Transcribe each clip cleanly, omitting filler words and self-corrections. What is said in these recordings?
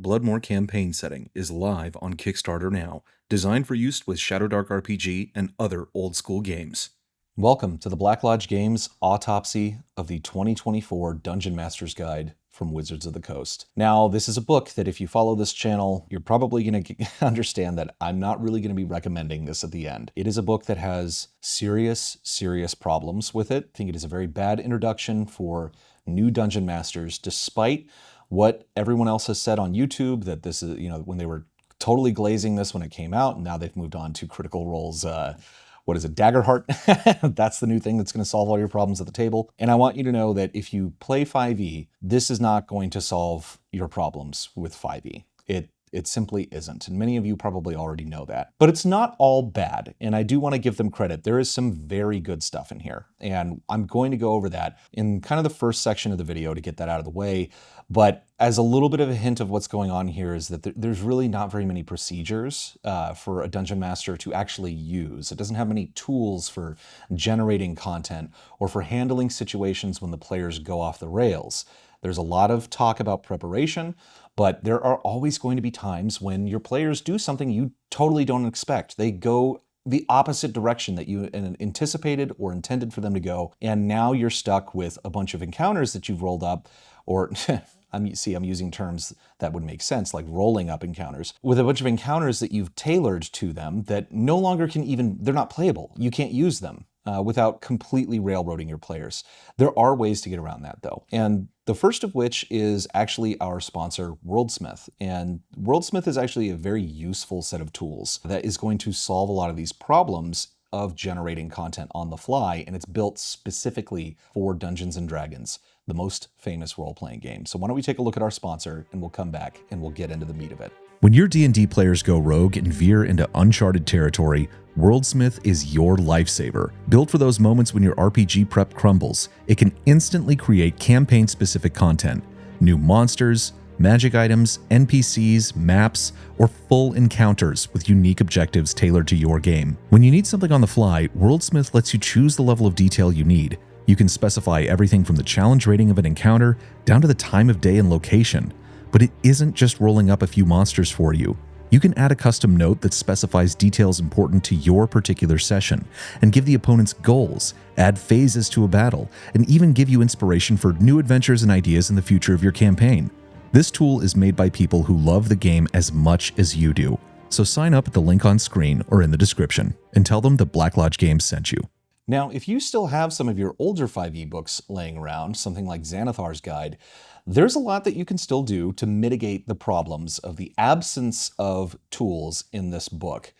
BloodMoor campaign setting is live on Kickstarter now, designed for use with Shadowdark RPG and other old-school games. Welcome to the Black Lodge Games Autopsy of the 2024 Dungeon Master's Guide from Wizards of the Coast. Now, this is a book that if you follow this channel, you're probably going to understand that I'm not really going to be recommending this at the end. It is a book that has serious problems with it. I think it is a very bad introduction for new Dungeon Masters, despite what everyone else has said on YouTube, that this is, when they were totally glazing this when it came out, and now they've moved on to Critical Role's what is it, Daggerheart? That's the new thing that's going to solve all your problems at the table. And I want you to know that if you play 5e, this is not going to solve your problems with 5e. It simply isn't. And many of you probably already know that. But it's not all bad. And I do want to give them credit. There is some very good stuff in here. And I'm going to go over that in kind of the first section of the video to get that out of the way. But as a little bit of a hint of what's going on here is that there's really not very many procedures for a dungeon master to actually use. It doesn't have many tools for generating content or for handling situations when the players go off the rails. There's a lot of talk about preparation, but there are always going to be times when your players do something you totally don't expect. They go the opposite direction that you anticipated or intended for them to go, and now you're stuck with a bunch of encounters that you've rolled up, or I'm using terms that would make sense, like rolling up encounters, with a bunch of encounters that you've tailored to them that no longer they're not playable. You can't use them without completely railroading your players. There are ways to get around that though. And the first of which is actually our sponsor, Worldsmith. And Worldsmith is actually a very useful set of tools that is going to solve a lot of these problems of generating content on the fly, and it's built specifically for Dungeons & Dragons, the most famous role-playing game. So why don't we take a look at our sponsor, and we'll come back and we'll get into the meat of it. When your D&D players go rogue and veer into uncharted territory, Worldsmith is your lifesaver. Built for those moments when your RPG prep crumbles, it can instantly create campaign-specific content, new monsters, magic items, NPCs, maps, or full encounters with unique objectives tailored to your game. When you need something on the fly, Worldsmith lets you choose the level of detail you need. You can specify everything from the challenge rating of an encounter down to the time of day and location. But it isn't just rolling up a few monsters for you. You can add a custom note that specifies details important to your particular session, and give the opponents goals, add phases to a battle, and even give you inspiration for new adventures and ideas in the future of your campaign. This tool is made by people who love the game as much as you do. So sign up at the link on screen or in the description, and tell them that Black Lodge Games sent you. Now, if you still have some of your older 5e books laying around, something like Xanathar's Guide, there's a lot that you can still do to mitigate the problems of the absence of tools in this book.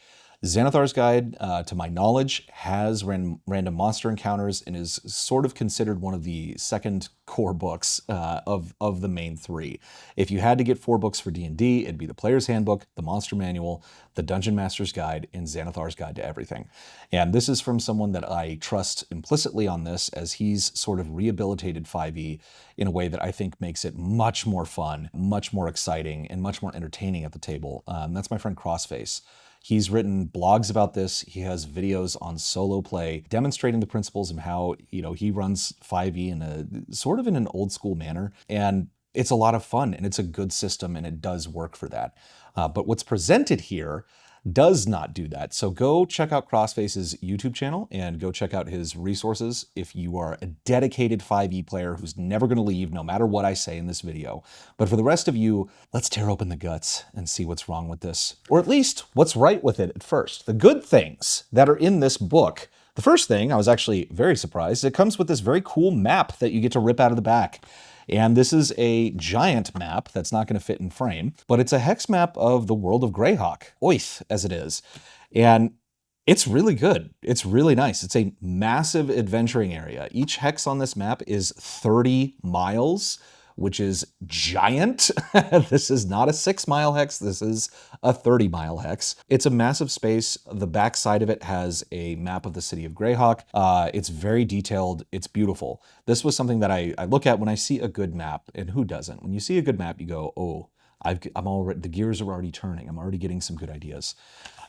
Xanathar's Guide, to my knowledge, has random monster encounters and is sort of considered one of the second core books of the main three. If you had to get 4 books for D&D, it'd be the Player's Handbook, the Monster Manual, the Dungeon Master's Guide, and Xanathar's Guide to Everything. And this is from someone that I trust implicitly on this, as he's sort of rehabilitated 5e in a way that I think makes it much more fun, much more exciting, and much more entertaining at the table. That's my friend Crossface. He's written blogs about this. He has videos on solo play demonstrating the principles of how, he runs 5e in an old school manner. And it's a lot of fun, and it's a good system, and it does work for that. But what's presented here does not do that. So go check out Crossface's YouTube channel and go check out his resources if you are a dedicated 5e player who's never going to leave no matter what I say in this video. But for the rest of you, let's tear open the guts and see what's wrong with this, or at least what's right with it at first. The good things that are in this book. The first thing, I was actually very surprised, it comes with this very cool map that you get to rip out of the back. And this is a giant map that's not going to fit in frame, but it's a hex map of the world of Greyhawk, Oath as it is. And it's really good. It's really nice. It's a massive adventuring area. Each hex on this map is 30 miles, which is giant. This is not a 6-mile hex. This is a 30-mile hex. It's a massive space. The back side of it has a map of the city of Greyhawk. It's very detailed. It's beautiful. This was something that I look at when I see a good map, and who doesn't? When you see a good map, you go, oh, the gears are already turning. I'm already getting some good ideas.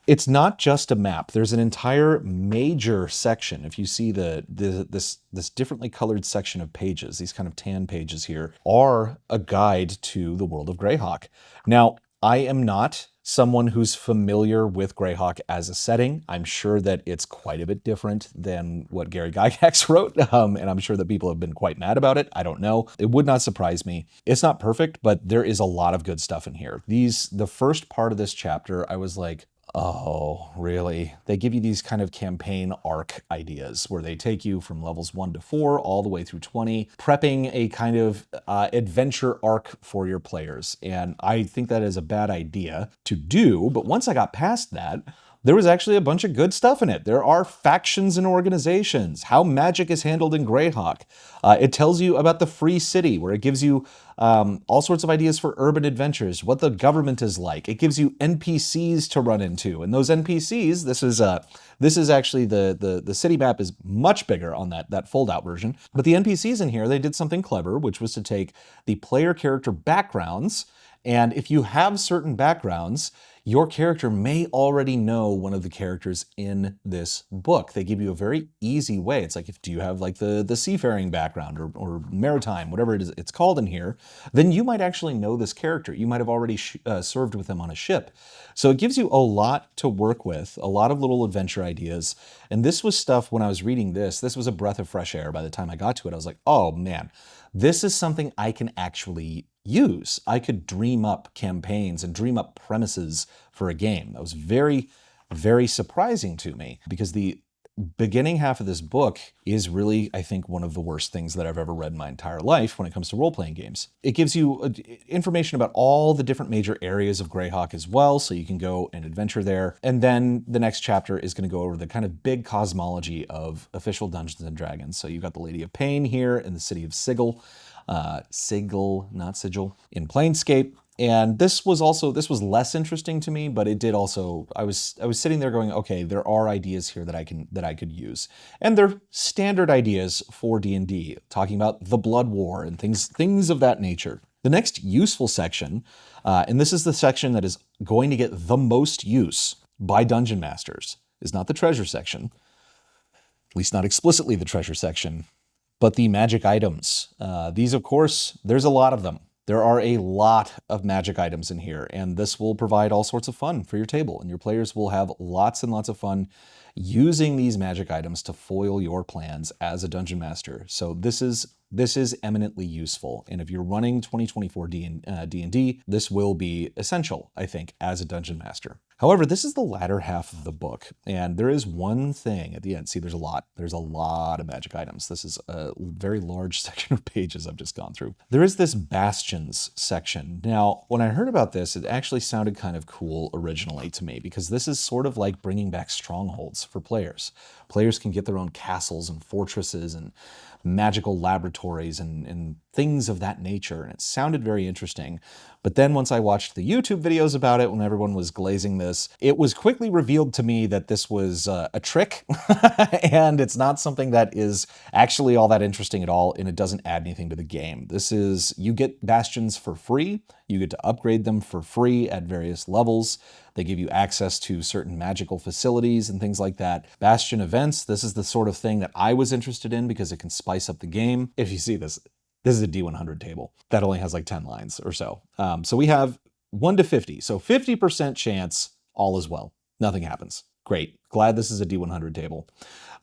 It's not just a map. There's an entire major section. If you see this differently colored section of pages, these kind of tan pages here, are a guide to the world of Greyhawk. Now, I am not someone who's familiar with Greyhawk as a setting. I'm sure that it's quite a bit different than what Gary Gygax wrote, and I'm sure that people have been quite mad about it. I don't know. It would not surprise me. It's not perfect, but there is a lot of good stuff in here. The first part of this chapter, I was like, oh, really? They give you these kind of campaign arc ideas where they take you from levels 1 to 4 all the way through 20, prepping a kind of adventure arc for your players. And I think that is a bad idea to do, but once I got past that, there was actually a bunch of good stuff in it. There are factions and organizations, how magic is handled in Greyhawk. It tells you about the free city, where it gives you all sorts of ideas for urban adventures, what the government is like. It gives you NPCs to run into, and those NPCs, this is actually the city map is much bigger on that fold-out version. But the NPCs in here, they did something clever, which was to take the player character backgrounds, and if you have certain backgrounds, your character may already know one of the characters in this book. They give you a very easy way. It's like, do you have like the seafaring background or maritime, whatever it is it's called in here, then you might actually know this character. You might have already served with them on a ship. So it gives you a lot to work with, a lot of little adventure ideas. And this was stuff, when I was reading this was a breath of fresh air. By the time I got to it, I was like, oh man, this is something I can actually use. I could dream up campaigns and dream up premises for a game. That was very, very surprising to me, because the beginning half of this book is really, I think, one of the worst things that I've ever read in my entire life when it comes to role-playing games. It gives you information about all the different major areas of Greyhawk as well, so you can go and adventure there. And then the next chapter is going to go over the kind of big cosmology of official Dungeons and Dragons. So you've got the Lady of Pain here in the city of Sigil. Sigil, not Sigil, in Planescape. And this was less interesting to me, but it did also, I was sitting there going, okay, there are ideas here that I could use. And they're standard ideas for D&D, talking about the Blood War and things of that nature. The next useful section, and this is the section that is going to get the most use by Dungeon Masters, is not the treasure section, at least not explicitly the treasure section, but the magic items. These, of course, there's a lot of them. There are a lot of magic items in here, and this will provide all sorts of fun for your table, and your players will have lots and lots of fun using these magic items to foil your plans as a dungeon master. So this is eminently useful, and if you're running 2024 D&D, this will be essential, I think, as a dungeon master. However, this is the latter half of the book, and there is one thing at the end. See, there's a lot of magic items. This is a very large section of pages I've just gone through. There is this bastions section. Now, when I heard about this, it actually sounded kind of cool originally to me, because this is sort of like bringing back strongholds for players. Players can get their own castles and fortresses and magical laboratories and things of that nature, and it sounded very interesting. But then once I watched the YouTube videos about it, when everyone was glazing this, it was quickly revealed to me that this was a trick, and it's not something that is actually all that interesting at all, and it doesn't add anything to the game. This is, you get bastions for free, you get to upgrade them for free at various levels. They give you access to certain magical facilities and things like that. Bastion events, this is the sort of thing that I was interested in because it can spice up the game. If you see this is a D100 table that only has like 10 lines or so. So we have 1 to 50. So 50% chance all is well. Nothing happens. Great. Glad this is a D100 table.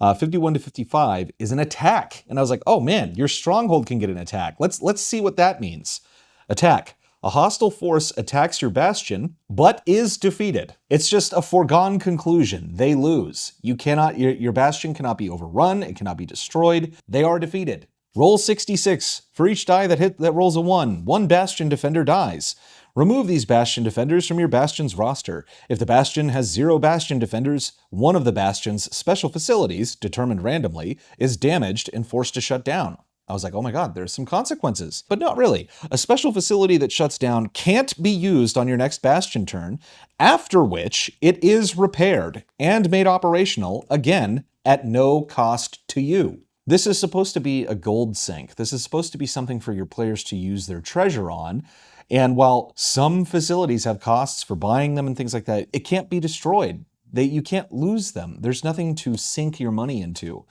51 to 55 is an attack. And I was like, oh man, your stronghold can get an attack. Let's see what that means. Attack. A hostile force attacks your bastion, but is defeated. It's just a foregone conclusion. They lose. Your bastion cannot be overrun. It cannot be destroyed. They are defeated. Roll 66. For each die that rolls a 1, one bastion defender dies. Remove these bastion defenders from your bastion's roster. If the bastion has 0 bastion defenders, one of the bastion's special facilities, determined randomly, is damaged and forced to shut down. I was like, oh my god, there's some consequences. But not really. A special facility that shuts down can't be used on your next bastion turn, after which it is repaired and made operational, again, at no cost to you. This is supposed to be a gold sink. This is supposed to be something for your players to use their treasure on. And while some facilities have costs for buying them and things like that, it can't be destroyed. you can't lose them. There's nothing to sink your money into.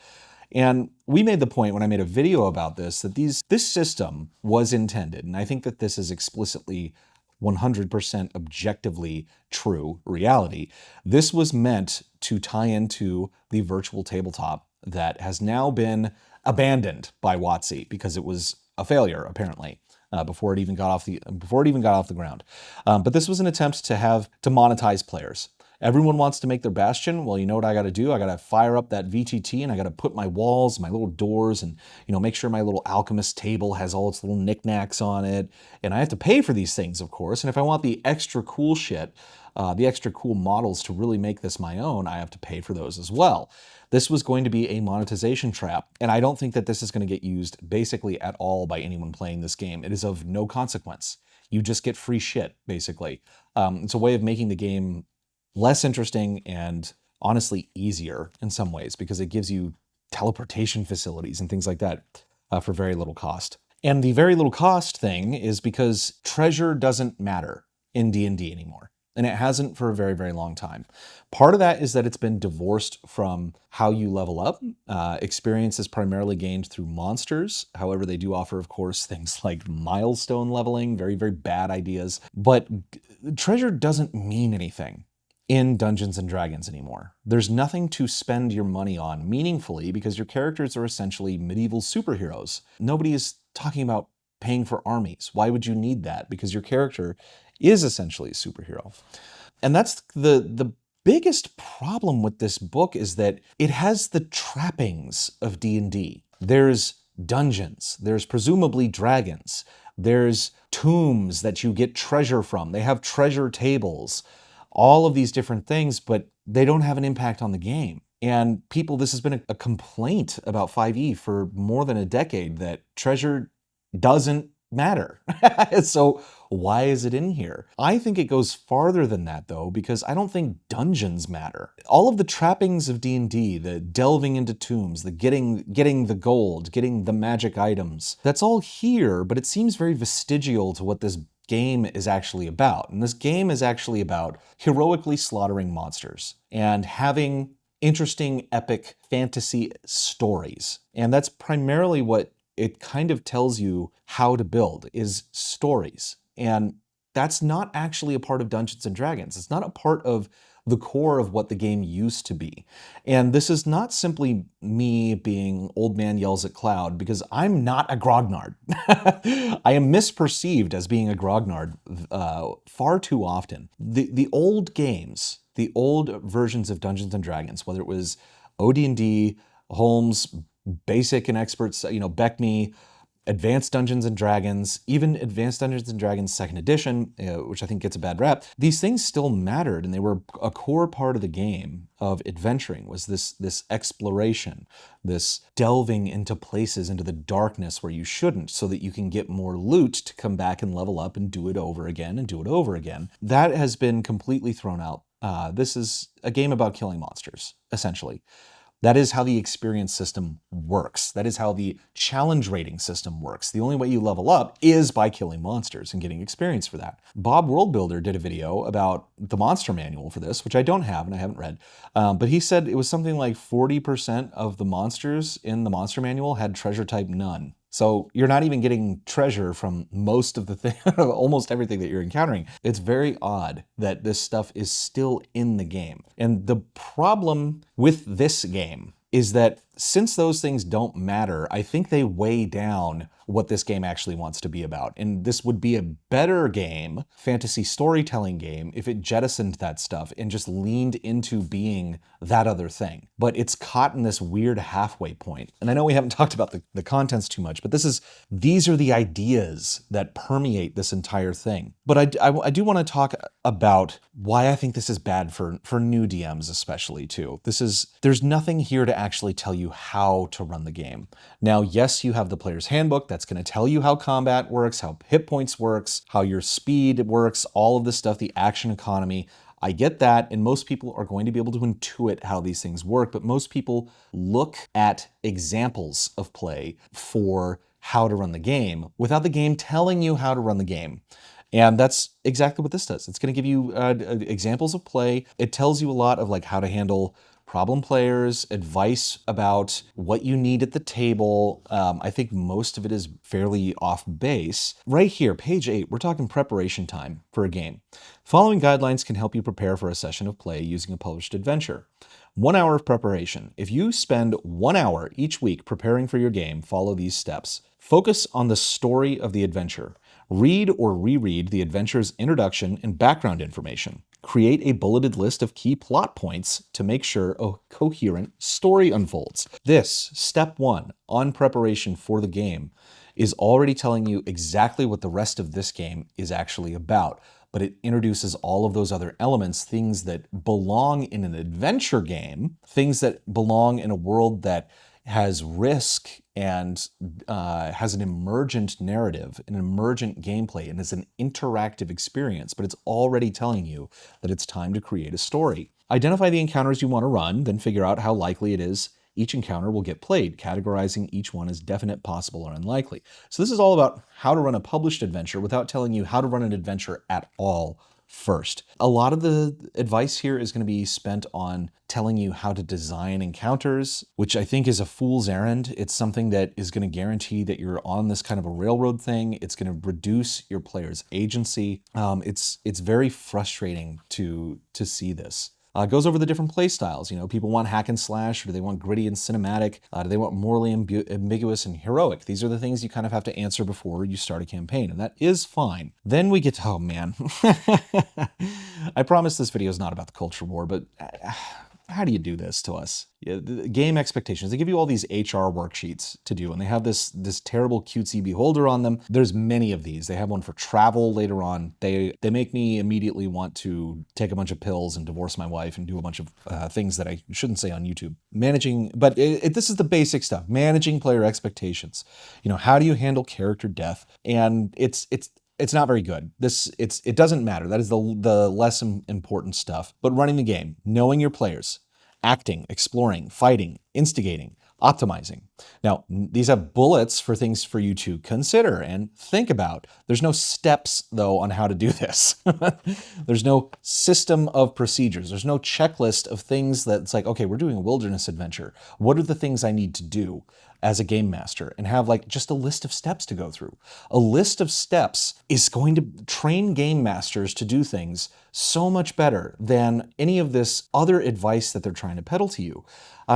And we made the point when I made a video about this that this system was intended, and I think that this is explicitly 100% objectively true reality. This was meant to tie into the virtual tabletop that has now been abandoned by WotC because it was a failure, apparently. Before it even got off the ground. But this was an attempt to monetize players. Everyone wants to make their bastion. Well, you know what I got to do? I got to fire up that VTT and I got to put my walls, my little doors, and make sure my little alchemist table has all its little knickknacks on it. And I have to pay for these things, of course. And if I want the extra cool shit, the extra cool models to really make this my own, I have to pay for those as well. This was going to be a monetization trap, and I don't think that this is going to get used basically at all by anyone playing this game. It is of no consequence. You just get free shit, basically. It's a way of making the game less interesting and honestly easier in some ways because it gives you teleportation facilities and things like that for very little cost. And the very little cost thing is because treasure doesn't matter in D&D anymore. And it hasn't for a very, very long time. Part of that is that it's been divorced from how you level up. Experience is primarily gained through monsters. However, they do offer, of course, things like milestone leveling, very, very bad ideas. But treasure doesn't mean anything in Dungeons and Dragons anymore. There's nothing to spend your money on meaningfully because your characters are essentially medieval superheroes. Nobody is talking about paying for armies. Why would you need that? Because your character is essentially a superhero. And that's the biggest problem with this book is that it has the trappings of D&D. There's dungeons, there's presumably dragons, there's tombs that you get treasure from, they have treasure tables, all of these different things, but they don't have an impact on the game. And this has been a complaint about 5e for more than a decade that treasure doesn't matter. So why is it in here? I think it goes farther than that though, because I don't think dungeons matter. All of the trappings of D&D, the delving into tombs, the getting the gold, getting the magic items, that's all here, but it seems very vestigial to what this game is actually about. And this game is actually about heroically slaughtering monsters and having interesting, epic fantasy stories. And that's primarily what it kind of tells you how to build, is stories. And that's not actually a part of Dungeons and Dragons. It's not a part of the core of what the game used to be. And this is not simply me being old man yells at cloud, because I'm not a grognard. I am misperceived as being a grognard far too often. The old games, the old versions of Dungeons and Dragons, whether it was OD&D, Holmes, Basic and Experts, BECMI, Advanced Dungeons and Dragons, even Advanced Dungeons and Dragons 2nd Edition, which I think gets a bad rap, these things still mattered, and they were a core part of the game of adventuring, was this exploration, this delving into places, into the darkness where you shouldn't, so that you can get more loot to come back and level up and do it over again and do it over again. That has been completely thrown out. This is a game about killing monsters, essentially. That is how the experience system works. That is how the challenge rating system works. The only way you level up is by killing monsters and getting experience for that. Bob Worldbuilder did a video about the monster manual for this, which I don't have and I haven't read. But he said it was something like 40% of the monsters in the monster manual had treasure type none. So you're not even getting treasure from most of the almost everything that you're encountering. It's very odd that this stuff is still in the game. And the problem with this game is that since those things don't matter, I think they weigh down what this game actually wants to be about. And this would be a better game, fantasy storytelling game, if it jettisoned that stuff and just leaned into being that other thing. But it's caught in this weird halfway point. And I know we haven't talked about the contents too much, but these are the ideas that permeate this entire thing. But I do want to talk about why I think this is bad for new DMs especially too. There's nothing here to actually tell you how to run the game. Now, yes, you have the player's handbook that's going to tell you how combat works, how hit points works, how your speed works, all of this stuff, the action economy. I get that, and most people are going to be able to intuit how these things work, but most people look at examples of play for how to run the game without the game telling you how to run the game. And that's exactly what this does. It's going to give you examples of play. It tells you a lot of like how to handle problem players, advice about what you need at the table. I think most of it is fairly off base. Right here, page 8, we're talking preparation time for a game. Following guidelines can help you prepare for a session of play using a published adventure. 1 hour of preparation. If you spend 1 hour each week preparing for your game, follow these steps. Focus on the story of the adventure. Read or reread the adventure's introduction and background information. Create a bulleted list of key plot points to make sure a coherent story unfolds. This, step 1 on preparation for the game, is already telling you exactly what the rest of this game is actually about. But it introduces all of those other elements, things that belong in an adventure game, things that belong in a world that has risk and has an emergent narrative, an emergent gameplay, and is an interactive experience, but it's already telling you that it's time to create a story. Identify the encounters you want to run, then figure out how likely it is each encounter will get played, categorizing each one as definite, possible, or unlikely. So this is all about how to run a published adventure without telling you how to run an adventure at all first. A lot of the advice here is going to be spent on telling you how to design encounters, which I think is a fool's errand. It's something that is going to guarantee that you're on this kind of a railroad thing. It's going to reduce your player's agency. It's very frustrating to see this. Goes over the different play styles. You know, people want hack and slash, or do they want gritty and cinematic? Do they want morally ambiguous and heroic? These are the things you kind of have to answer before you start a campaign, and that is fine. Then we get to, oh man, I promise this video is not about the culture war, but how do you do this to us? Yeah, the game expectations. They give you all these HR worksheets to do, and they have this terrible cutesy beholder on them. There's many of these. They have one for travel later on. They make me immediately want to take a bunch of pills and divorce my wife and do a bunch of things that I shouldn't say on YouTube. But this is the basic stuff. Managing player expectations. You know, how do you handle character death? And it's not very good. It doesn't matter. That is the less important stuff. But running the game, knowing your players, acting, exploring, fighting, instigating, optimizing. Now, these have bullets for things for you to consider and think about. There's no steps, though, on how to do this. There's no system of procedures. There's no checklist of things that's like, okay, we're doing a wilderness adventure. What are the things I need to do as a game master? And have like just a list of steps to go through. A list of steps is going to train game masters to do things so much better than any of this other advice that they're trying to peddle to you.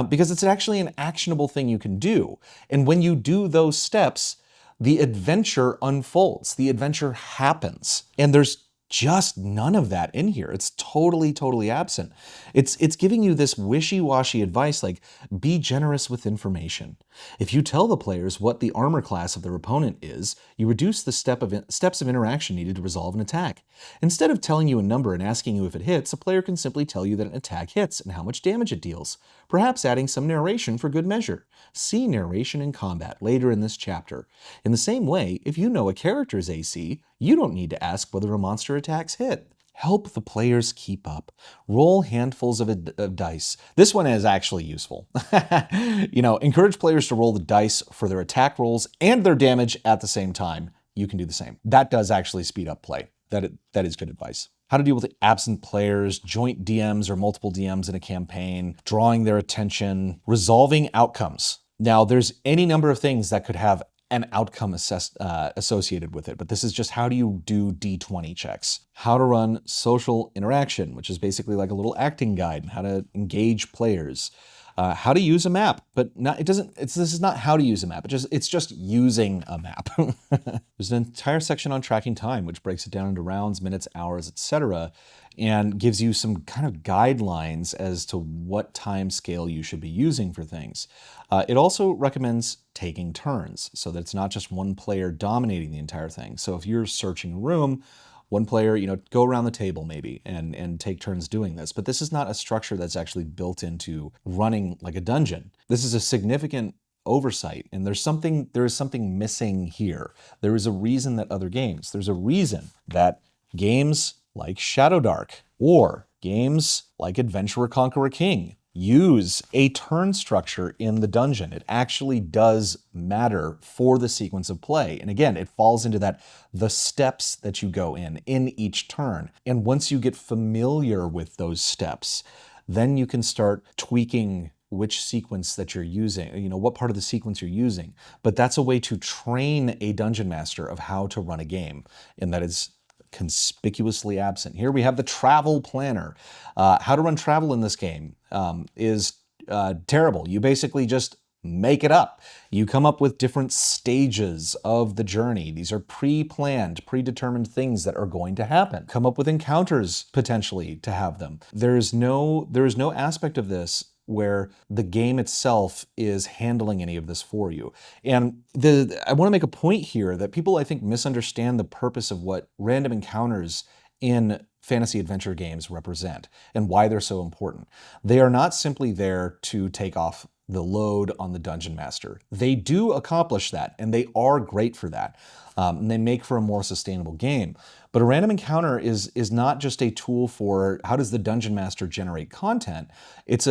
Because it's actually an actionable thing you can do. And when you do those steps, the adventure unfolds. The adventure happens. And there's just none of that in here. It's totally absent. It's giving you this wishy-washy advice like, be generous with information. If you tell the players what the armor class of their opponent is, you reduce the steps of interaction needed to resolve an attack. Instead of telling you a number and asking you if it hits, a player can simply tell you that an attack hits and how much damage it deals, perhaps adding some narration for good measure. See narration in combat later in this chapter. In the same way, if you know a character's AC, you don't need to ask whether a monster attacks hit. Help the players keep up. Roll handfuls of dice. This one is actually useful. You know, encourage players to roll the dice for their attack rolls and their damage at the same time. You can do the same. That does actually speed up play. That is good advice. How to deal with absent players, joint DMs or multiple DMs in a campaign, drawing their attention, resolving outcomes. Now, there's any number of things that could have an outcome associated with it, but this is just how do you do D20 checks. How to run social interaction, which is basically like a little acting guide, and how to engage players. How to use a map, but this is not how to use a map. It's just using a map. There's an entire section on tracking time, which breaks it down into rounds, minutes, hours, etc., and gives you some kind of guidelines as to what time scale you should be using for things. It also recommends taking turns so that it's not just one player dominating the entire thing. So if you're searching a room, one player, go around the table maybe and take turns doing this. But this is not a structure that's actually built into running like a dungeon. This is a significant oversight, and there is something missing here. There is a reason that there's a reason that games like Shadowdark or games like Adventurer Conqueror King use a turn structure in the dungeon. It actually does matter for the sequence of play. And again, it falls into that the steps that you go in each turn. And once you get familiar with those steps, then you can start tweaking which sequence that you're using, what part of the sequence you're using. But that's a way to train a dungeon master of how to run a game, and that is conspicuously absent. Here we have the travel planner. How to run travel in this game is terrible. You basically just make it up. You come up with different stages of the journey. These are pre-planned, predetermined things that are going to happen. Come up with encounters potentially to have them. There is no aspect of this where the game itself is handling any of this for you. And I want to make a point here that people, I think, misunderstand the purpose of what random encounters in fantasy adventure games represent and why they're so important. They are not simply there to take off the load on the dungeon master. They do accomplish that, and they are great for that. And they make for a more sustainable game. But a random encounter is not just a tool for how does the dungeon master generate content. It's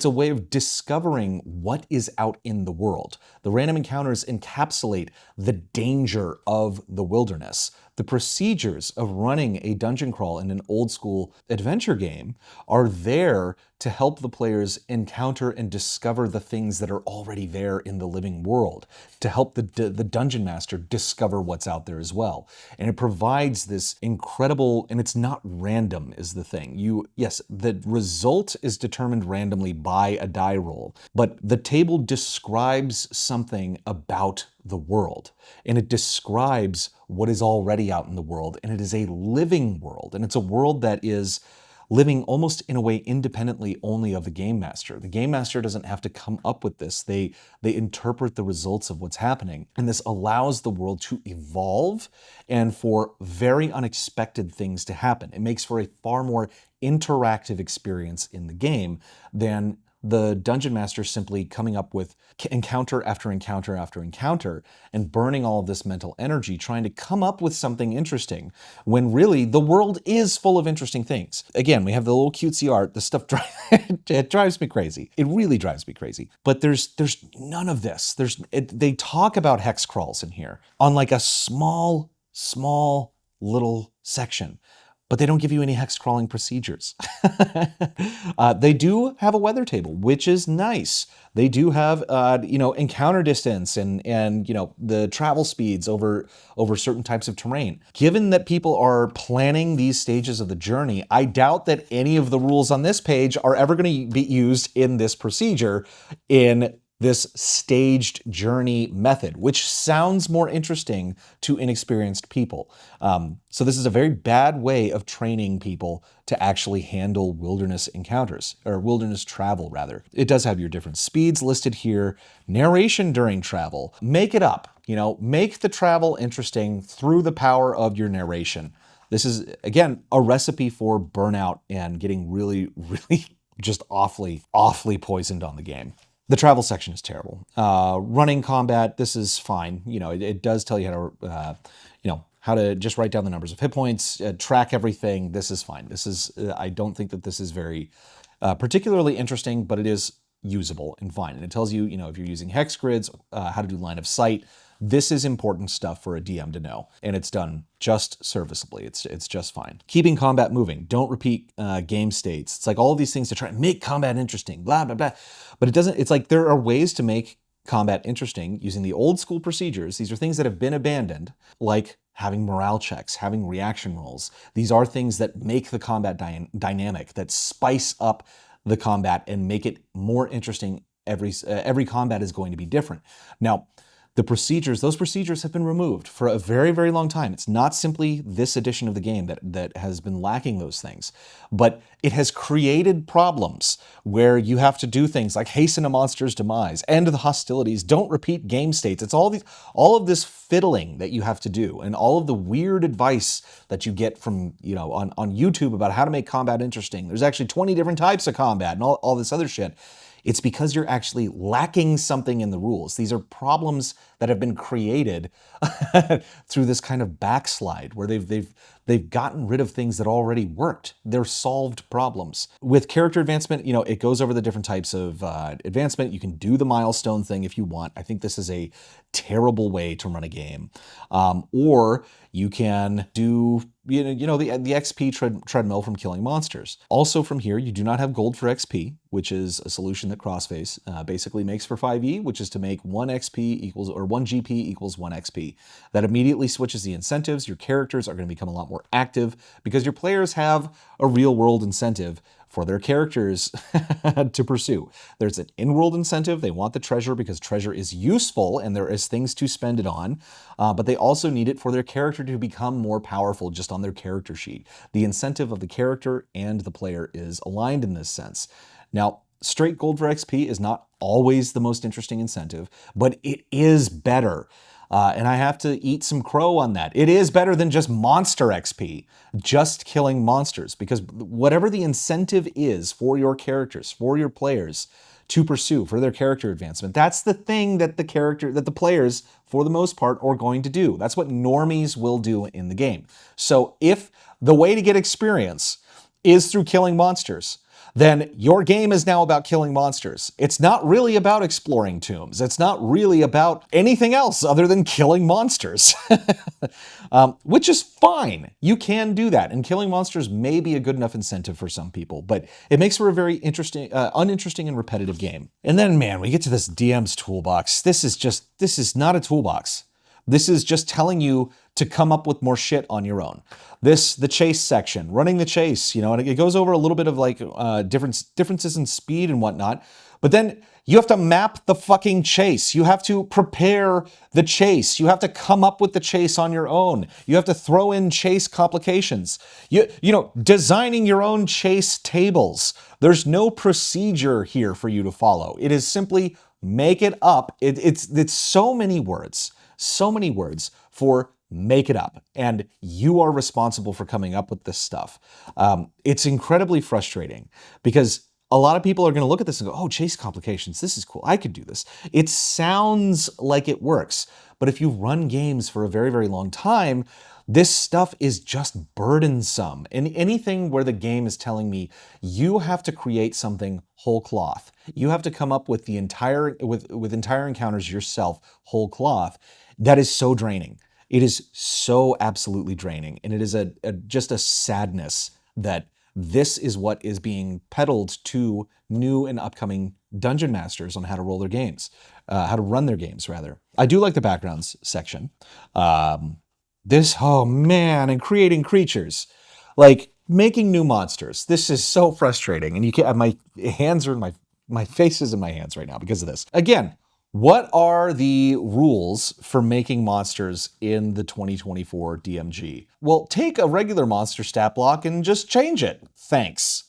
a way of discovering what is out in the world. The random encounters encapsulate the danger of the wilderness. The procedures of running a dungeon crawl in an old school adventure game are there to help the players encounter and discover the things that are already there in the living world, to help the dungeon master discover what's out there as well. And it provides this incredible, and it's not random is the thing. Yes, the result is determined randomly by a die roll, but the table describes something about the world, and it describes what is already out in the world, and it is a living world, and it's a world that is living almost in a way independently only of the game master. The game master doesn't have to come up with this. They interpret the results of what's happening, and this allows the world to evolve and for very unexpected things to happen. It makes for a far more interactive experience in the game than the dungeon master simply coming up with encounter after encounter after encounter and burning all of this mental energy trying to come up with something interesting when really the world is full of interesting things. Again, we have the little cutesy art. The stuff it drives me crazy. It really drives me crazy. But there's none of this. They talk about hex crawls in here on like a small little section, but they don't give you any hex crawling procedures. They do have a weather table, which is nice. They do have, encounter distance and the travel speeds over certain types of terrain. Given that people are planning these stages of the journey, I doubt that any of the rules on this page are ever going to be used in this procedure in this staged journey method, which sounds more interesting to inexperienced people. So this is a very bad way of training people to actually handle wilderness encounters, or wilderness travel rather. It does have your different speeds listed here. Narration during travel. Make it up, make the travel interesting through the power of your narration. This is, again, a recipe for burnout and getting really, really just awfully poisoned on the game. The travel section is terrible. Running combat, this is fine. It does tell you how to just write down the numbers of hit points, track everything. This is fine. I don't think that this is very particularly interesting, but it is usable and fine. And it tells you, if you're using hex grids, how to do line of sight. This is important stuff for a DM to know, and it's done just serviceably. It's just fine. Keeping combat moving. Don't repeat game states. It's like all of these things to try and make combat interesting, blah, blah, blah. But it doesn't, it's like there are ways to make combat interesting using the old school procedures. These are things that have been abandoned, like having morale checks, having reaction rolls. These are things that make the combat dynamic, that spice up the combat and make it more interesting. Every combat is going to be different. Now, those procedures have been removed for a very, very long time. It's not simply this edition of the game that has been lacking those things, but it has created problems where you have to do things like hasten a monster's demise, end the hostilities, don't repeat game states. It's all of this fiddling that you have to do, and all of the weird advice that you get from, on YouTube about how to make combat interesting. There's actually 20 different types of combat and all this other shit. It's because you're actually lacking something in the rules. These are problems that have been created through this kind of backslide where they've They've gotten rid of things that already worked. They're solved problems. With character advancement, you know, it goes over the different types of advancement. You can do the milestone thing if you want. I think this is a terrible way to run a game. Or you can do the XP treadmill from killing monsters. Also from here, you do not have gold for XP, which is a solution that Crossface basically makes for 5e, which is to make 1 XP equals, or 1 GP equals 1 XP. That immediately switches the incentives. Your characters are going to become a lot more active because your players have a real world incentive for their characters to pursue. There's an in-world incentive. They want the treasure because treasure is useful and there is things to spend it on, but they also need it for their character to become more powerful just on their character sheet. The incentive of the character and the player is aligned in this sense. Now, straight gold for XP is not always the most interesting incentive, but it is better. And I have to eat some crow on that. It is better than just monster XP, just killing monsters, because whatever the incentive is for your characters, for your players to pursue for their character advancement, that's the thing that the players, for the most part, are going to do. That's what normies will do in the game. So if the way to get experience is through killing monsters, then your game is now about killing monsters. It's not really about exploring tombs. It's not really about anything else other than killing monsters, which is fine. You can do that, and killing monsters may be a good enough incentive for some people, but it makes for a very uninteresting and repetitive game. And then, man, we get to this DM's toolbox. This is not a toolbox. This is just telling you to come up with more shit on your own. The chase section, running the chase, and it goes over a little bit of like differences in speed and whatnot. But then you have to map the fucking chase. You have to prepare the chase. You have to come up with the chase on your own. You have to throw in chase complications. Designing your own chase tables. There's no procedure here for you to follow. It is simply make it up. It's so many words. So many words for make it up, and you are responsible for coming up with this stuff. It's incredibly frustrating because a lot of people are going to look at this and go, oh, chase complications, this is cool, I could do this. It sounds like it works, but if you run games for a very, very long time, this stuff is just burdensome. And anything where the game is telling me you have to create something whole cloth, you have to come up with the entire encounters yourself whole cloth, that is so draining. It is so absolutely draining. And it is just a sadness that this is what is being peddled to new and upcoming dungeon masters on how to roll their games, how to run their games, rather. I do like the backgrounds section. And creating creatures. Like, making new monsters. This is so frustrating. And you can't, my hands are in my face is in my hands right now because of this. Again, what are the rules for making monsters in the 2024 DMG? Well, take a regular monster stat block and just change it. Thanks.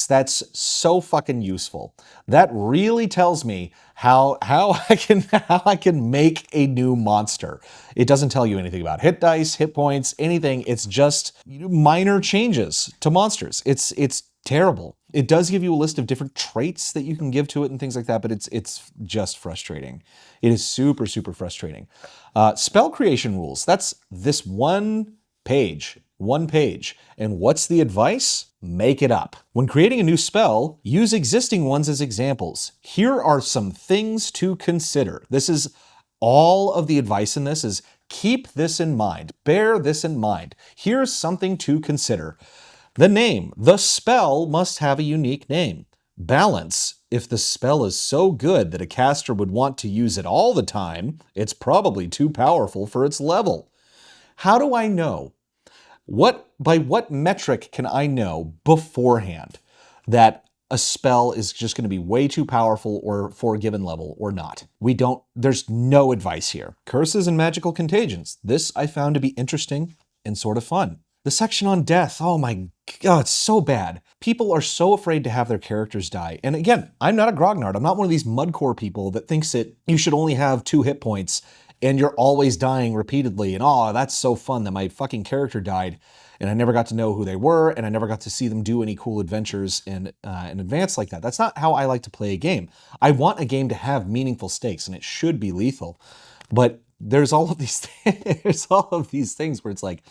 That's so fucking useful. That really tells me how I can make a new monster. It doesn't tell you anything about hit dice, hit points, anything. It's just minor changes to monsters. It's terrible. It does give you a list of different traits that you can give to it and things like that, but it's just frustrating. It is super, super frustrating. Spell creation rules. That's this one page. And what's the advice? Make it up. When creating a new spell, use existing ones as examples. Here are some things to consider. This is all of the advice in this is keep this in mind. Bear this in mind. Here's something to consider. The name. The spell must have a unique name. Balance. If the spell is so good that a caster would want to use it all the time, it's probably too powerful for its level. How do I know? By what metric can I know beforehand that a spell is just going to be way too powerful or for a given level or not? There's no advice here. Curses and magical contagions. This I found to be interesting and sort of fun. The section on death, oh my God, it's so bad. People are so afraid to have their characters die. And again, I'm not a grognard. I'm not one of these mudcore people that thinks that you should only have 2 hit points and you're always dying repeatedly. And oh, that's so fun that my fucking character died and I never got to know who they were and I never got to see them do any cool adventures in advance like that. That's not how I like to play a game. I want a game to have meaningful stakes and it should be lethal. But there's all of these there's all of these things where it's like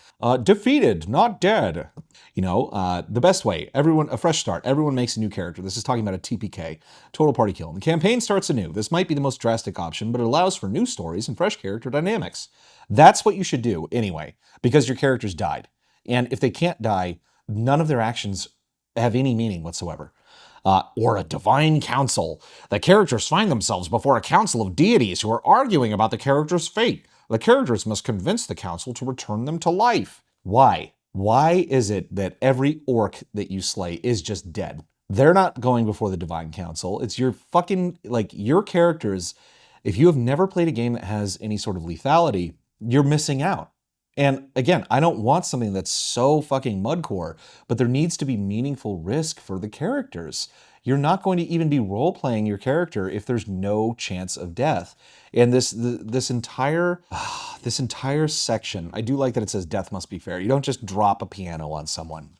defeated, not dead. The best way, everyone, a fresh start. Everyone makes a new character. This is talking about a TPK, total party kill. And the campaign starts anew. This might be the most drastic option, but it allows for new stories and fresh character dynamics. That's what you should do anyway, because your characters died. And if they can't die, none of their actions have any meaning whatsoever. Or a divine council. The characters find themselves before a council of deities who are arguing about the character's fate. The characters must convince the council to return them to life. Why? Why is it that every orc that you slay is just dead? They're not going before the divine council. It's your fucking, your characters. If you have never played a game that has any sort of lethality, you're missing out. And again, I don't want something that's so fucking mudcore, but there needs to be meaningful risk for the characters. You're not going to even be role-playing your character if there's no chance of death. And this entire section, I do like that it says death must be fair. You don't just drop a piano on someone.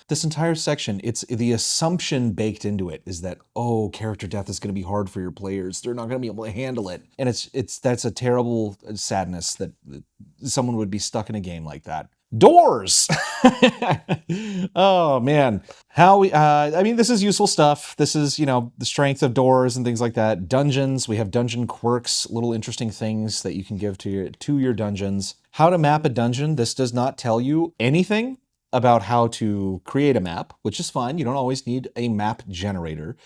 This entire section, it's the assumption baked into it is that, oh, character death is going to be hard for your players. They're not going to be able to handle it. And that's a terrible sadness that someone would be stuck in a game like that. Doors! Oh, man. This is useful stuff. This is, the strength of doors and things like that. Dungeons, we have dungeon quirks, little interesting things that you can give to your dungeons. How to map a dungeon. This does not tell you anything about how to create a map, which is fine. You don't always need a map generator.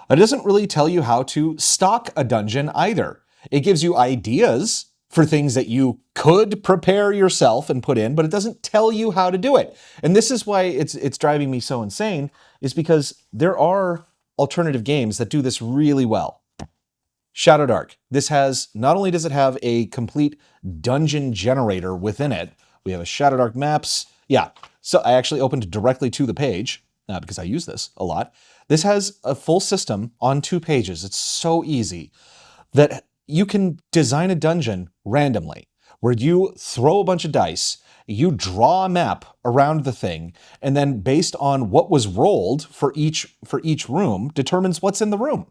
It doesn't really tell you how to stock a dungeon either. It gives you ideas for things that you could prepare yourself and put in, but it doesn't tell you how to do it. And this is why it's driving me so insane, is because there are alternative games that do this really well. Shadowdark. Not only does it have a complete dungeon generator within it, we have a Shadowdark maps. Yeah, so I actually opened directly to the page because I use this a lot. This has a full system on 2 pages. It's so easy that you can design a dungeon randomly, where you throw a bunch of dice, you draw a map around the thing, and then based on what was rolled for each room, determines what's in the room.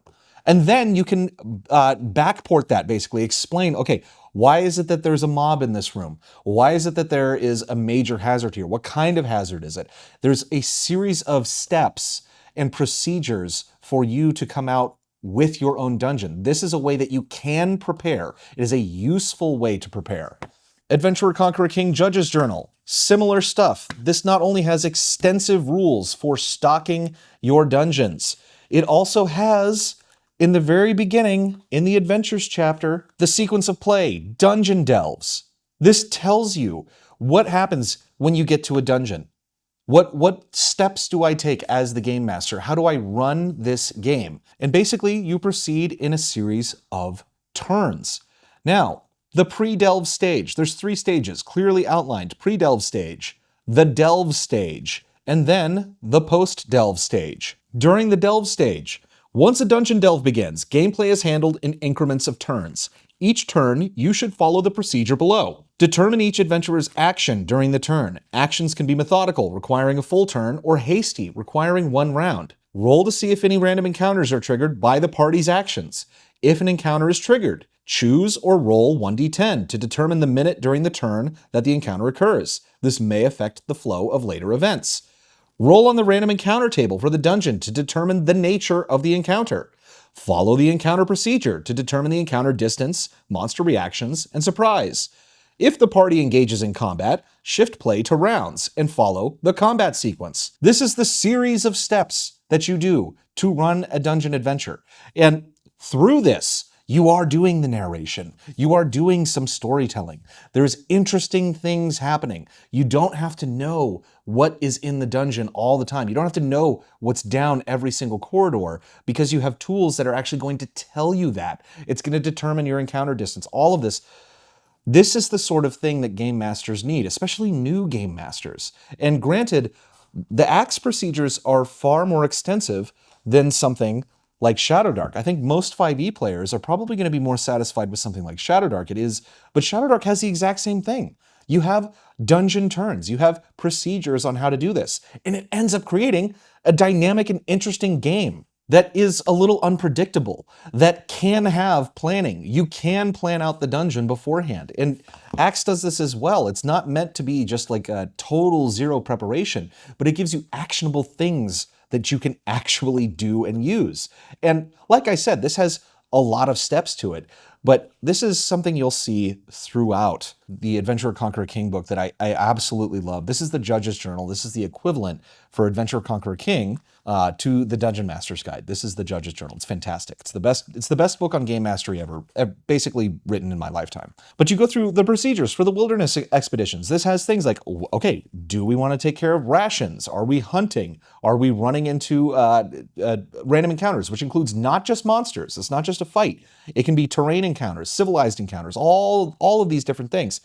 And then you can backport that, basically explain, okay, why is it that there's a mob in this room? Why is it that there is a major hazard here? What kind of hazard is it? There's a series of steps and procedures for you to come out with your own dungeon. This is a way that you can prepare. It is a useful way to prepare. Adventurer Conqueror King Judge's Journal. Similar stuff. This not only has extensive rules for stocking your dungeons, it also has, in the very beginning, in the Adventures chapter, the sequence of play, Dungeon Delves. This tells you what happens when you get to a dungeon. What steps do I take as the game master? How do I run this game? And basically, you proceed in a series of turns. Now, the pre-delve stage. There's 3 stages, clearly outlined. Pre-delve stage, the delve stage, and then the post-delve stage. During the delve stage, once a dungeon delve begins, gameplay is handled in increments of turns. Each turn, you should follow the procedure below. Determine each adventurer's action during the turn. Actions can be methodical, requiring a full turn, or hasty, requiring 1 round. Roll to see if any random encounters are triggered by the party's actions. If an encounter is triggered, choose or roll 1d10 to determine the minute during the turn that the encounter occurs. This may affect the flow of later events. Roll on the random encounter table for the dungeon to determine the nature of the encounter. Follow the encounter procedure to determine the encounter distance, monster reactions, and surprise. If the party engages in combat, shift play to rounds and follow the combat sequence. This is the series of steps that you do to run a dungeon adventure. And through this, you are doing the narration. You are doing some storytelling. There's interesting things happening. You don't have to know what is in the dungeon all the time. You don't have to know what's down every single corridor because you have tools that are actually going to tell you that. It's going to determine your encounter distance. All of this. This is the sort of thing that game masters need, especially new game masters. And granted, the ACKS procedures are far more extensive than something like Shadowdark. I think most 5e players are probably going to be more satisfied with something like Shadowdark. It is, but Shadowdark has the exact same thing. You have dungeon turns, you have procedures on how to do this, and it ends up creating a dynamic and interesting game. that is a little unpredictable, that can have planning. You can plan out the dungeon beforehand. And ACKS does this as well. It's not meant to be just like a total zero preparation, but it gives you actionable things that you can actually do and use. And like I said, this has a lot of steps to it, but this is something you'll see throughout the Adventurer Conqueror King book that I absolutely love. This is the Judge's Journal. This is the equivalent for Adventurer Conqueror King to the Dungeon Master's Guide. This is the Judge's Journal. It's fantastic. It's the best. It's the best book on game mastery ever basically written in my lifetime. But you go through the procedures for the wilderness expeditions. This has things like, okay, do we want to take care of rations? Are we hunting? Are we running into random encounters, which includes not just monsters. It's not just a fight. It can be terrain encounters, civilized encounters, all of these different things.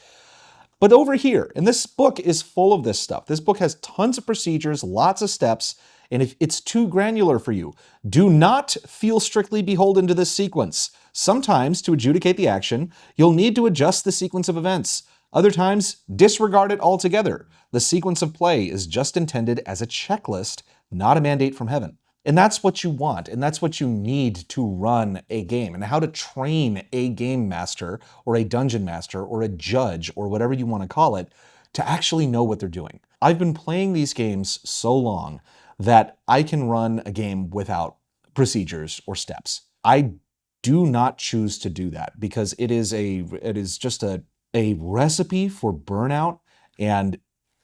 But over here, and this book is full of this stuff. This book has tons of procedures, lots of steps, and if it's too granular for you, do not feel strictly beholden to this sequence. Sometimes, to adjudicate the action, you'll need to adjust the sequence of events. Other times, disregard it altogether. The sequence of play is just intended as a checklist, not a mandate from heaven. And that's what you want, and that's what you need to run a game, and how to train a game master, or a dungeon master, or a judge, or whatever you want to call it, to actually know what they're doing. I've been playing these games so long that I can run a game without procedures or steps. I do not choose to do that because it is just a recipe for burnout, and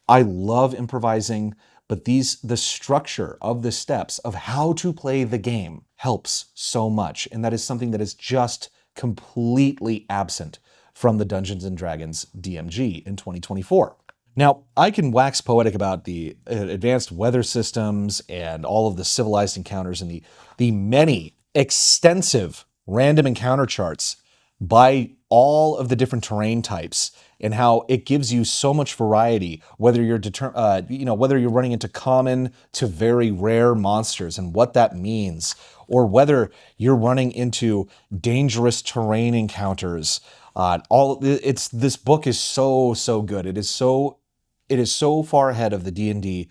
I love improvising. But the structure of the steps of how to play the game helps so much. And that is something that is just completely absent from the Dungeons & Dragons DMG in 2024. Now, I can wax poetic about the advanced weather systems and all of the civilized encounters and the many extensive random encounter charts by all of the different terrain types, and how it gives you so much variety, whether you're whether you're running into common to very rare monsters and what that means, or whether you're running into dangerous terrain encounters. This book is so good. It is so far ahead of the D&D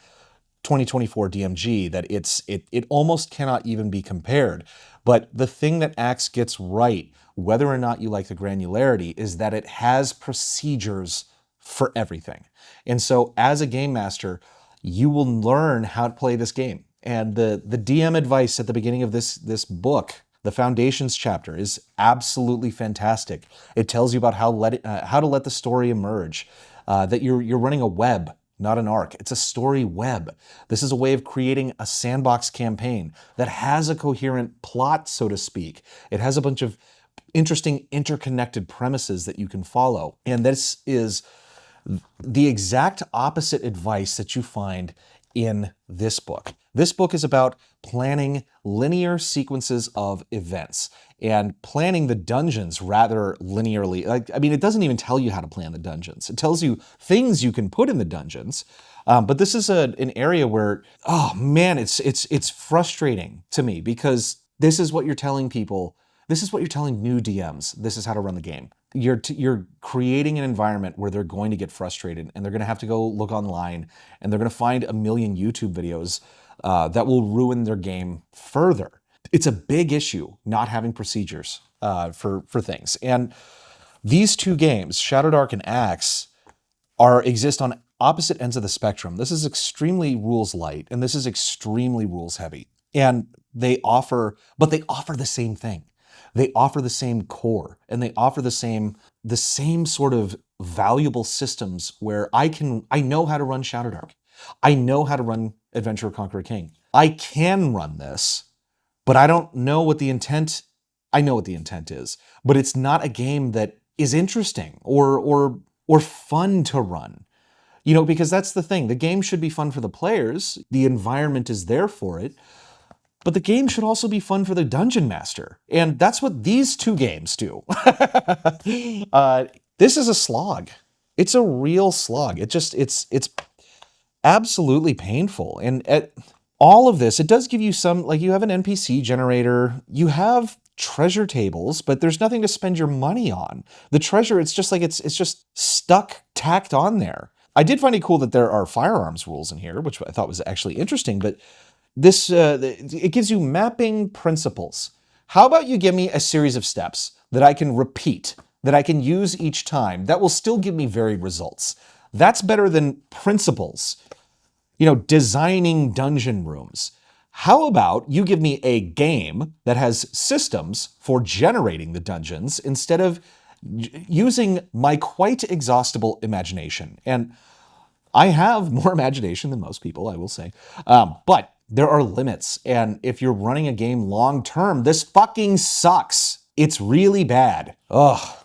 2024 DMG that it almost cannot even be compared. But the thing that ACKS gets right, whether or not you like the granularity, is that it has procedures for everything. And so as a game master, you will learn how to play this game. And the DM advice at the beginning of this book, the Foundations chapter, is absolutely fantastic. It tells you about how to let the story emerge, that you're running a web, not an arc. It's a story web. This is a way of creating a sandbox campaign that has a coherent plot, so to speak. It has a bunch of interesting interconnected premises that you can follow. And this is the exact opposite advice that you find in this book. This book is about planning linear sequences of events and planning the dungeons rather linearly. It doesn't even tell you how to plan the dungeons. It tells you things you can put in the dungeons. But this is an area where, oh man, it's frustrating to me, because this is what you're telling people. This is what you're telling new DMs. This is how to run the game. You're creating an environment where they're going to get frustrated, and they're going to have to go look online, and they're going to find a million YouTube videos that will ruin their game further. It's a big issue not having procedures for things. And these two games, Shadow Dark and ACKS, exist on opposite ends of the spectrum. This is extremely rules light, and this is extremely rules heavy. And they offer the same thing. They offer the same core, and they offer the same sort of valuable systems where I know how to run Shadow Dark. I know how to run Adventurer Conqueror King. I can run this, but I don't know what the intent. I know what the intent is, but it's not a game that is interesting or fun to run. Because that's the thing. The game should be fun for the players. The environment is there for it. But the game should also be fun for the dungeon master. And that's what these two games do. This is a slog. It's a real slog. It's absolutely painful. And at all of this, it does give you some, like, you have an NPC generator, you have treasure tables, but there's nothing to spend your money on. The treasure, it's just tacked on there. I did find it cool that there are firearms rules in here, which I thought was actually interesting, but it gives you mapping principles. How about you give me a series of steps that I can repeat, that I can use each time, that will still give me varied results? That's better than principles. Designing dungeon rooms. How about you give me a game that has systems for generating the dungeons instead of using my quite exhaustible imagination? And I have more imagination than most people, I will say. But there are limits. And if you're running a game long term, this fucking sucks. It's really bad. Ugh.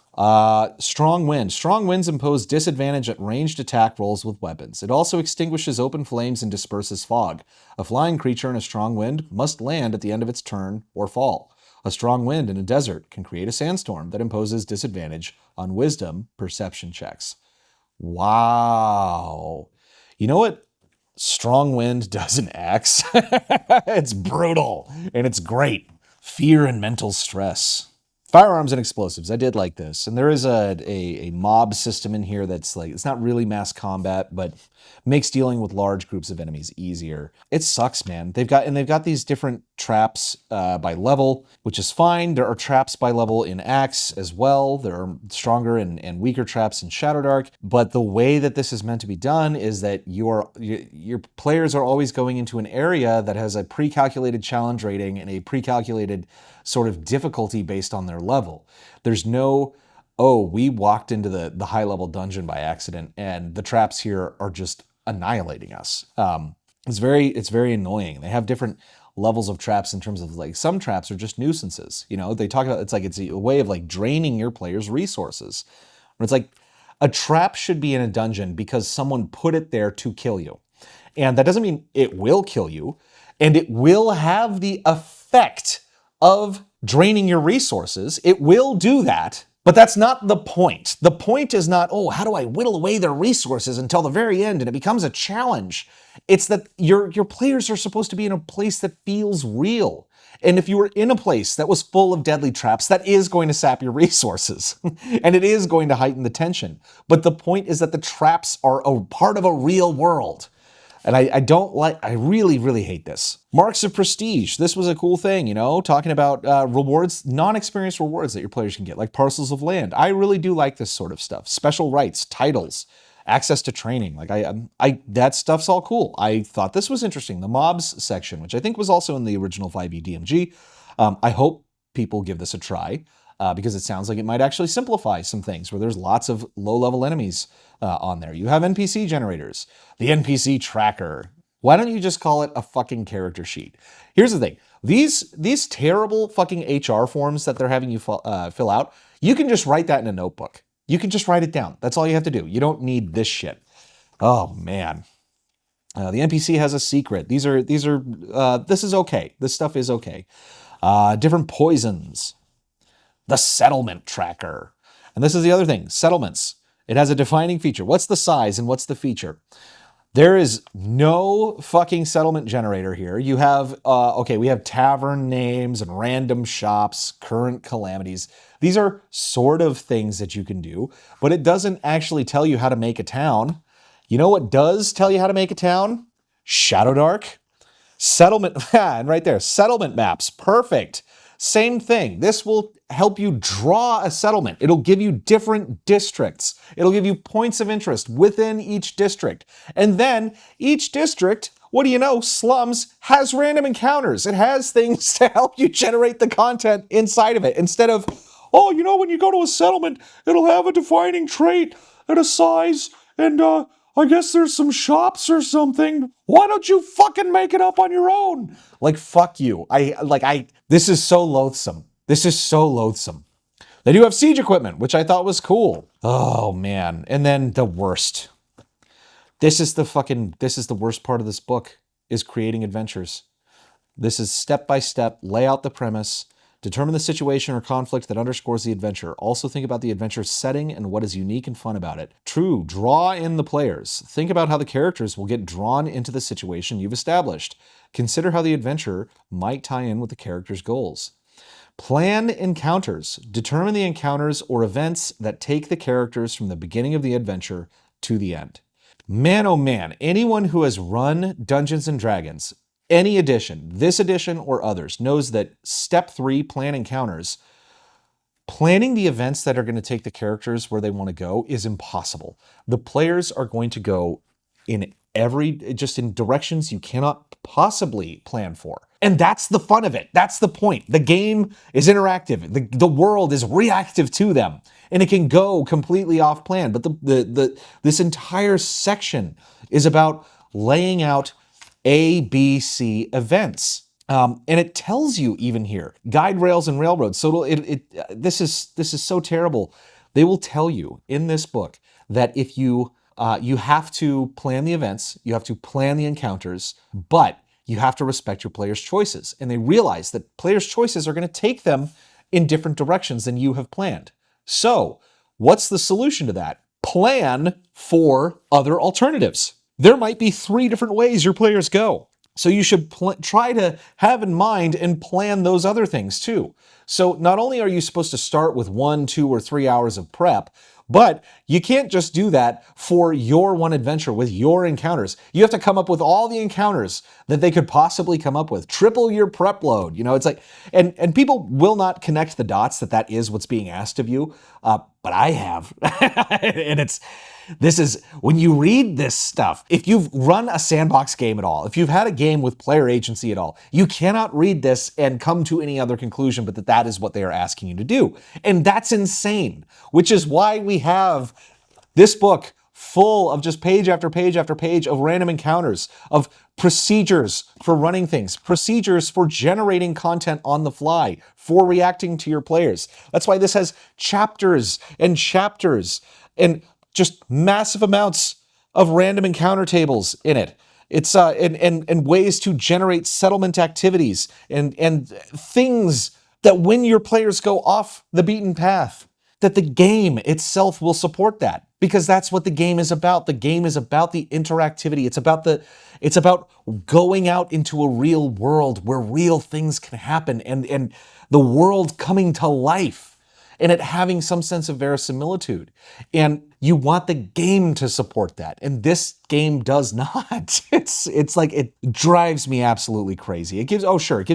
Strong wind. Strong winds impose disadvantage at ranged attack rolls with weapons. It also extinguishes open flames and disperses fog. A flying creature in a strong wind must land at the end of its turn or fall. A strong wind in a desert can create a sandstorm that imposes disadvantage on wisdom perception checks. Wow. You know what strong wind does in ACKS? It's brutal and it's great. Fear and mental stress. Firearms and explosives. I did like this. And there is a mob system in here that's like, it's not really mass combat, but makes dealing with large groups of enemies easier. It sucks, man. They've got these different traps by level, which is fine. There are traps by level in ACKS as well. There are stronger and weaker traps in Shadowdark. But the way that this is meant to be done is that your players are always going into an area that has a pre-calculated challenge rating and a pre-calculated sort of difficulty based on their level. There's no, oh, we walked into the high level dungeon by accident and the traps here are just annihilating us. It's very annoying. They have different levels of traps in terms of like some traps are just nuisances. They talk about it's a way of like draining your players' resources. It's like a trap should be in a dungeon because someone put it there to kill you. And that doesn't mean it will kill you, and it will have the effect of draining your resources. It will do that, but that's not the point. The point is not, oh, how do I whittle away their resources until the very end and it becomes a challenge? It's that your players are supposed to be in a place that feels real. And if you were in a place that was full of deadly traps, that is going to sap your resources and it is going to heighten the tension. But the point is that the traps are a part of a real world. And I really, really hate this. Marks of prestige. This was a cool thing, talking about rewards, non-experienced rewards that your players can get, like parcels of land. I really do like this sort of stuff. Special rights, titles, access to training. Like that stuff's all cool. I thought this was interesting. The mobs section, which I think was also in the original 5e DMG. I hope people give this a try. Because it sounds like it might actually simplify some things where there's lots of low-level enemies on there. You have NPC generators, the NPC tracker. Why don't you just call it a fucking character sheet? Here's the thing. These terrible fucking HR forms that they're having you fill out, you can just write that in a notebook. You can just write it down. That's all you have to do. You don't need this shit. Oh, man. The NPC has a secret. This is okay. This stuff is okay. Different poisons. The settlement tracker. And this is the other thing, settlements. It has a defining feature. What's the size and what's the feature? There is no fucking settlement generator here. You have, we have tavern names and random shops, current calamities. These are sort of things that you can do, but it doesn't actually tell you how to make a town. You know what does tell you how to make a town? Shadowdark. Settlement, and right there, settlement maps, perfect. Same thing. This will help you draw a settlement. It'll give you different districts. It'll give you points of interest within each district. And then each district, what do you know, slums, has random encounters. It has things to help you generate the content inside of it. Instead of, oh, when you go to a settlement, it'll have a defining trait and a size and I guess there's some shops or something. Why don't you fucking make it up on your own? Like, fuck you. This is so loathsome. This is so loathsome. They do have siege equipment, which I thought was cool. Oh, man. And then the worst. This is the worst part of this book, is creating adventures. This is step by step, lay out the premise, determine the situation or conflict that underscores the adventure. Also think about the adventure's setting and what is unique and fun about it. True, draw in the players. Think about how the characters will get drawn into the situation you've established. Consider how the adventure might tie in with the character's goals. Plan encounters. Determine the encounters or events that take the characters from the beginning of the adventure to the end. Man, oh man, anyone who has run Dungeons & Dragons Any edition, this edition or others, knows that step 3, plan encounters, planning the events that are going to take the characters where they want to go is impossible. The players are going to go in just in directions you cannot possibly plan for. And that's the fun of it. That's the point. The game is interactive. The world is reactive to them. And it can go completely off plan. But this entire section is about laying out A, B, C events. And it tells you even here, guide rails and railroads. So this is so terrible. They will tell you in this book that if you have to plan the events, you have to plan the encounters, but you have to respect your players' choices. And they realize that players' choices are going to take them in different directions than you have planned. So what's the solution to that? Plan for other alternatives. There might be 3 different ways your players go. So you should try to have in mind and plan those other things too. So not only are you supposed to start with 1, 2, or 3 hours of prep, but you can't just do that for your one adventure with your encounters. You have to come up with all the encounters that they could possibly come up with. Triple your prep load. It's like, and people will not connect the dots that is what's being asked of you. But I have. And this is, when you read this stuff, if you've run a sandbox game at all, if you've had a game with player agency at all, you cannot read this and come to any other conclusion but that is what they are asking you to do. And that's insane, which is why we have this book full of just page after page after page of random encounters, of procedures for running things, procedures for generating content on the fly, for reacting to your players. That's why this has chapters and chapters and just massive amounts of random encounter tables in it. It's and ways to generate settlement activities and things that when your players go off the beaten path, that the game itself will support that, because that's what the game is about. The game is about the interactivity. It's about going out into a real world where real things can happen and the world coming to life and it having some sense of verisimilitude. And you want the game to support that. And this game does not. It's like, it drives me absolutely crazy. It gives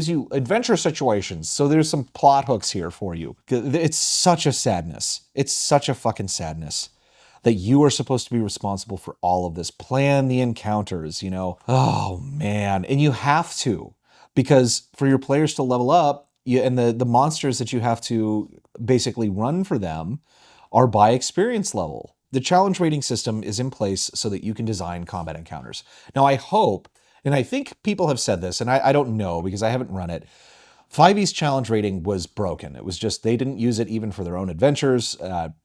you adventure situations. So there's some plot hooks here for you. It's such a sadness. It's such a fucking sadness that you are supposed to be responsible for all of this. Plan the encounters, Oh man. And you have to, because for your players to level up, and the monsters that you have to basically run for them are by experience level. The challenge rating system is in place so that you can design combat encounters. Now I hope, and I think people have said this, and I don't know because I haven't run it, 5e's challenge rating was broken. It was just, they didn't use it even for their own adventures.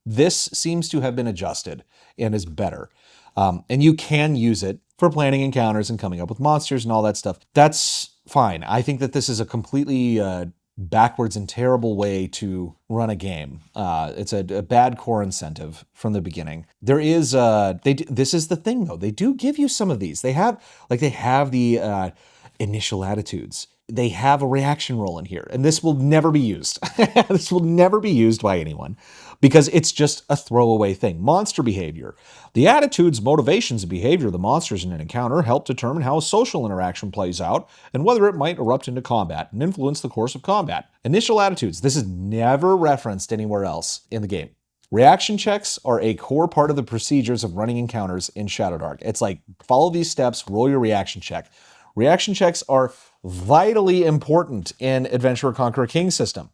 This seems to have been adjusted and is better. And you can use it for planning encounters and coming up with monsters and all that stuff. That's fine. I think that this is a completely backwards and terrible way to run a game. It's a bad core incentive from the beginning. There is this is the thing though. They do give you some of these. They have the initial attitudes. They have a reaction roll in here, and this will never be used. This will never be used by anyone because it's just a throwaway thing. Monster behavior. The attitudes, motivations, and behavior of the monsters in an encounter help determine how a social interaction plays out and whether it might erupt into combat and influence the course of combat. Initial attitudes. This is never referenced anywhere else in the game. Reaction checks are a core part of the procedures of running encounters in Shadowdark. It's like, follow these steps, roll your reaction check. Reaction checks are vitally important in Adventurer Conqueror King system.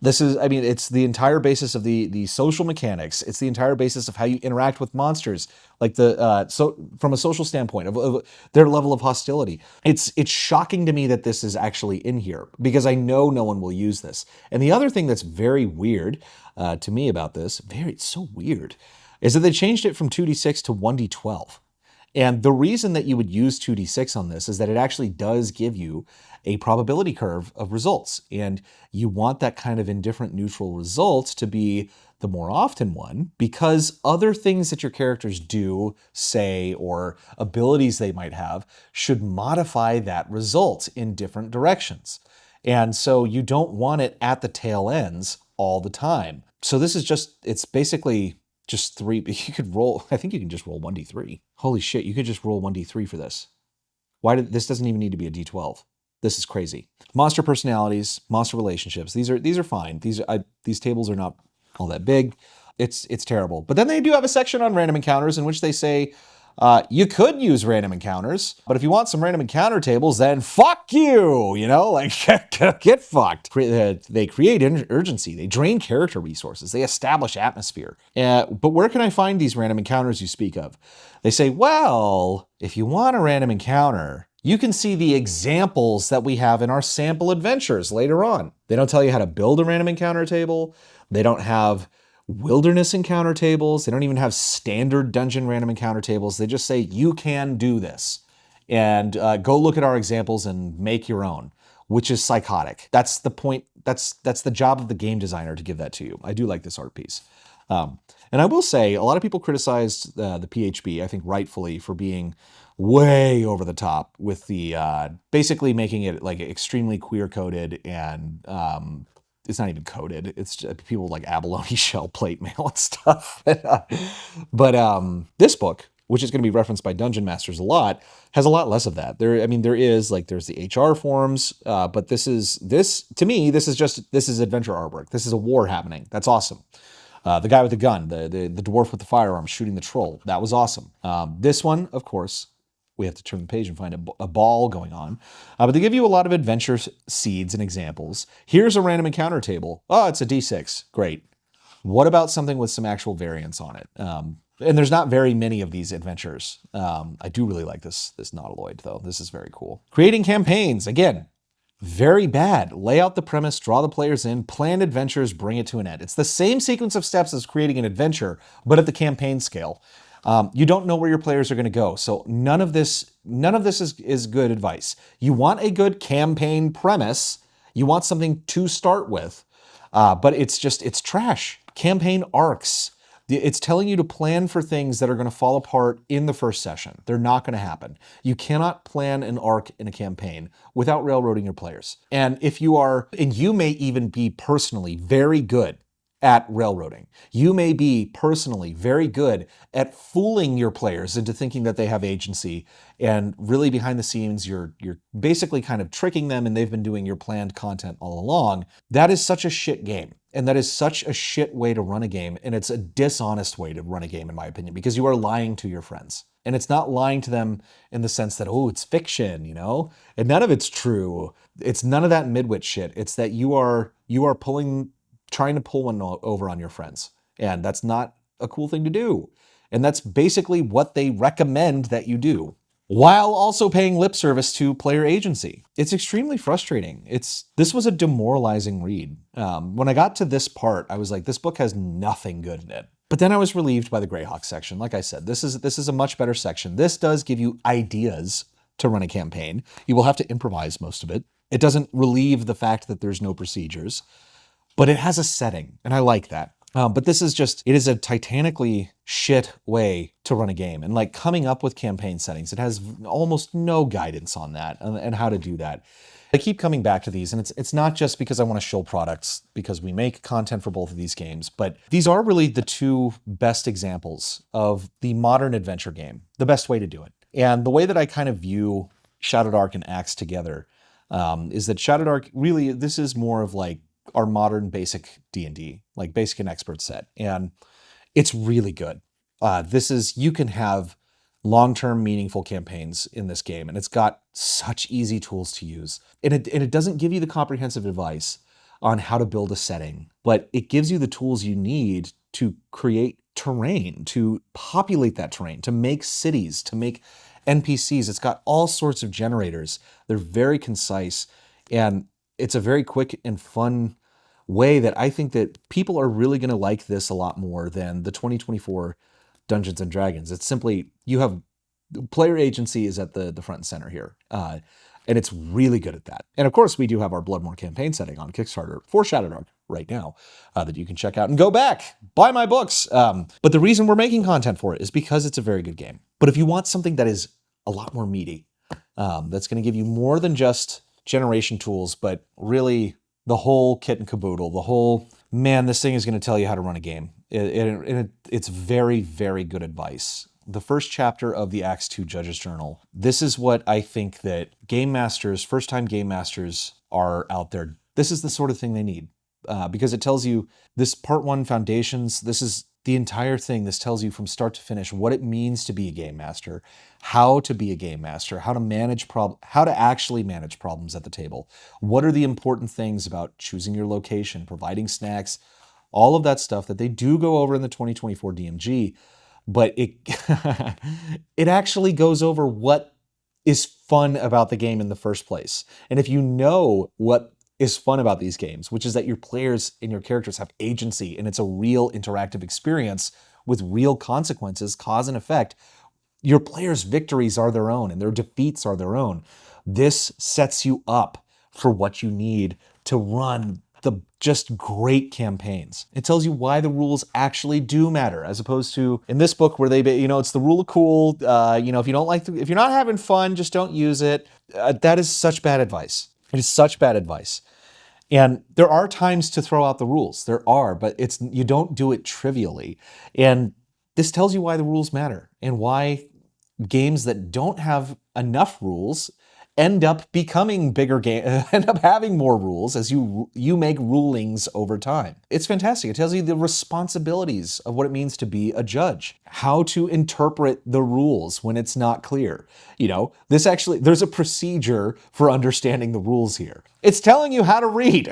It's the entire basis of the social mechanics. It's the entire basis of how you interact with monsters, like from a social standpoint of their level of hostility. It's shocking to me that this is actually in here because I know no one will use this. And the other thing that's very weird to me about this, it's so weird, is that they changed it from 2d6 to 1d12. And the reason that you would use 2d6 on this is that it actually does give you a probability curve of results. And you want that kind of indifferent neutral result to be the more often one, because other things that your characters do, say, or abilities they might have should modify that result in different directions. And so you don't want it at the tail ends all the time. So this is it's basically just 3, but you could roll, I think you can just roll 1d3. Holy shit, you could just roll 1d3 for this. This doesn't even need to be a D12. This is crazy. Monster personalities, monster relationships. These are fine. These tables are not all that big. It's terrible. But then they do have a section on random encounters in which they say you could use random encounters, but if you want some random encounter tables, then fuck you, like get fucked. They create urgency. They drain character resources. They establish atmosphere. But where can I find these random encounters you speak of? They say, well, if you want a random encounter, you can see the examples that we have in our sample adventures later on. They don't tell you how to build a random encounter table. They don't have wilderness encounter tables. They don't even have standard dungeon random encounter tables. They just say, you can do this. And go look at our examples and make your own, which is psychotic. That's the point. That's the job of the game designer to give that to you. I do like this art piece. And I will say, a lot of people criticized the PHB, I think rightfully, for being way over the top with the basically making it like extremely queer coded, and it's not even coded. It's just people like abalone shell plate mail and stuff. But this book, which is going to be referenced by dungeon masters a lot, has a lot less of that. There's the HR forms, but this is adventure artwork. This is a war happening. That's awesome. The guy with the gun, the dwarf with the firearm shooting the troll. That was awesome. This one, of course, we have to turn the page and find a ball going on. But they give you a lot of adventure seeds and examples. Here's a random encounter table. Oh, it's a D6. Great. What about something with some actual variance on it? And there's not very many of these adventures. I do really like this Nautiloid, though. This is very cool. Creating campaigns. Again, very bad. Lay out the premise, draw the players in, plan adventures, bring it to an end. It's the same sequence of steps as creating an adventure, but at the campaign scale. You don't know where your players are going to go, so none of this is good advice. You want a good campaign premise. You want something to start with, but it's trash. Campaign arcs. It's telling you to plan for things that are going to fall apart in the first session. They're not going to happen. You cannot plan an arc in a campaign without railroading your players. And you may even be personally very good at railroading. You may be personally very good at fooling your players into thinking that they have agency, and really behind the scenes, you're basically kind of tricking them, and they've been doing your planned content all along. That is such a shit game. And that is such a shit way to run a game. And it's a dishonest way to run a game, in my opinion, because you are lying to your friends. And it's not lying to them in the sense that, oh, it's fiction, and none of it's true. It's none of that midwit shit. It's that you are trying to pull one over on your friends. And that's not a cool thing to do. And that's basically what they recommend that you do, while also paying lip service to player agency. It's extremely frustrating. This was a demoralizing read. When I got to this part, I was like, this book has nothing good in it. But then I was relieved by the Greyhawk section. Like I said, this is a much better section. This does give you ideas to run a campaign. You will have to improvise most of it. It doesn't relieve the fact that there's no procedures, but it has a setting, and I like that. But it is a titanically shit way to run a game. And like coming up with campaign settings, it has almost no guidance on that and how to do that. I keep coming back to these, and it's not just because I want to show products, because we make content for both of these games, but these are really the two best examples of the modern adventure game, the best way to do it. And the way that I kind of view Shadow Dark and ACKS together is that Shadow Dark, really, this is more of like our modern basic D&D, like basic and expert set. And it's really good. You can have long-term meaningful campaigns in this game, and it's got such easy tools to use. And it doesn't give you the comprehensive advice on how to build a setting, but it gives you the tools you need to create terrain, to populate that terrain, to make cities, to make NPCs. It's got all sorts of generators. They're very concise, and it's a very quick and fun way that I think that people are really going to like this a lot more than the 2024 Dungeons and Dragons. It's simply, you have player agency is at the front and center here. And it's really good at that. And of course, we do have our BloodMoor campaign setting on Kickstarter for Shadow Dark right now that you can check out and go back, buy my books. But the reason we're making content for it is because it's a very good game. But if you want something that is a lot more meaty, that's going to give you more than just generation tools, but really the whole kit and caboodle, this thing is going to tell you how to run a game. It's very, very good advice. the first chapter of the Acts 2 Judge's Journal. This is what I think that game masters, first-time game masters are out there. This is the sort of thing they need because it tells you this part 1 foundations. This is the entire thing. This tells you from start to finish what it means to be a game master, how to be a game master, how to manage how to actually manage problems at the table. What are the important things about choosing your location, providing snacks, all of that stuff that they do go over in the 2024 DMG, but it it actually goes over what is fun about the game in the first place. And if you know what is fun about these games, which is that your players and your characters have agency and it's a real interactive experience with real consequences, cause and effect, your players' victories are their own and their defeats are their own. This sets you up for what you need to run the just great campaigns. It tells you why the rules actually do matter, as opposed to in this book where they, it's the rule of cool. If you don't like, if you're not having fun, just don't use it. That is such bad advice. It is such bad advice. And there are times to throw out the rules. There are, but you don't do it trivially. And this tells you why the rules matter and why games that don't have enough rules end up becoming bigger game, end up having more rules as you make rulings over time. It's fantastic. It tells you the responsibilities of what it means to be a judge, how to interpret the rules when it's not clear. There's a procedure for understanding the rules here. It's telling you how to read.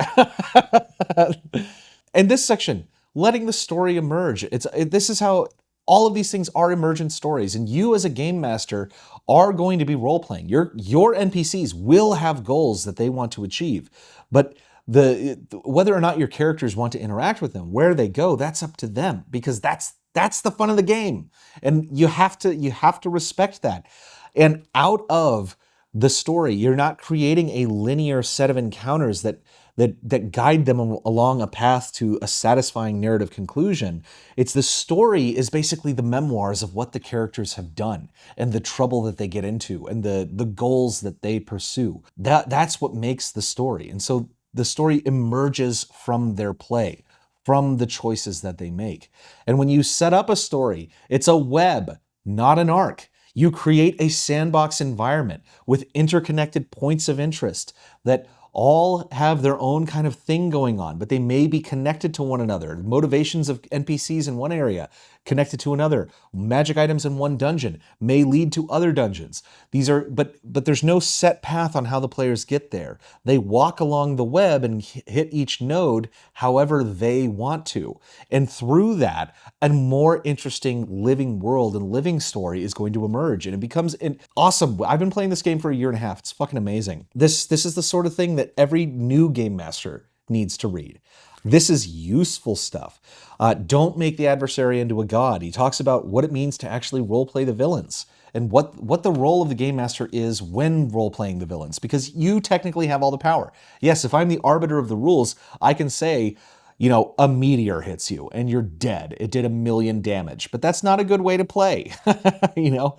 And this section, letting the story emerge. This is how all of these things are emergent stories, and you as a game master are going to be role-playing. Your NPCs will have goals that they want to achieve, but whether or not your characters want to interact with them, where they go, that's up to them, because that's the fun of the game, and you have to respect that. And out of the story, you're not creating a linear set of encounters that guide them along a path to a satisfying narrative conclusion. It's the story is basically the memoirs of what the characters have done and the trouble that they get into and the goals that they pursue. That's what makes the story. And so the story emerges from their play, from the choices that they make. And when you set up a story, it's a web, not an arc. You create a sandbox environment with interconnected points of interest that all have their own kind of thing going on, but they may be connected to one another. Motivations of NPCs in one area connected to another. Magic items in one dungeon may lead to other dungeons. But there's no set path on how the players get there. They walk along the web and hit each node however they want to. And through that, a more interesting living world and living story is going to emerge, and it becomes awesome. I've been playing this game for a year and a half. It's fucking amazing. This is the sort of thing that every new game master needs to read. This is useful stuff. Don't make the adversary into a god. He talks about what it means to actually roleplay the villains and what the role of the game master is when role-playing the villains, because you technically have all the power. Yes, if I'm the arbiter of the rules, I can say, a meteor hits you and you're dead. It did 1 million damage, but that's not a good way to play. Oh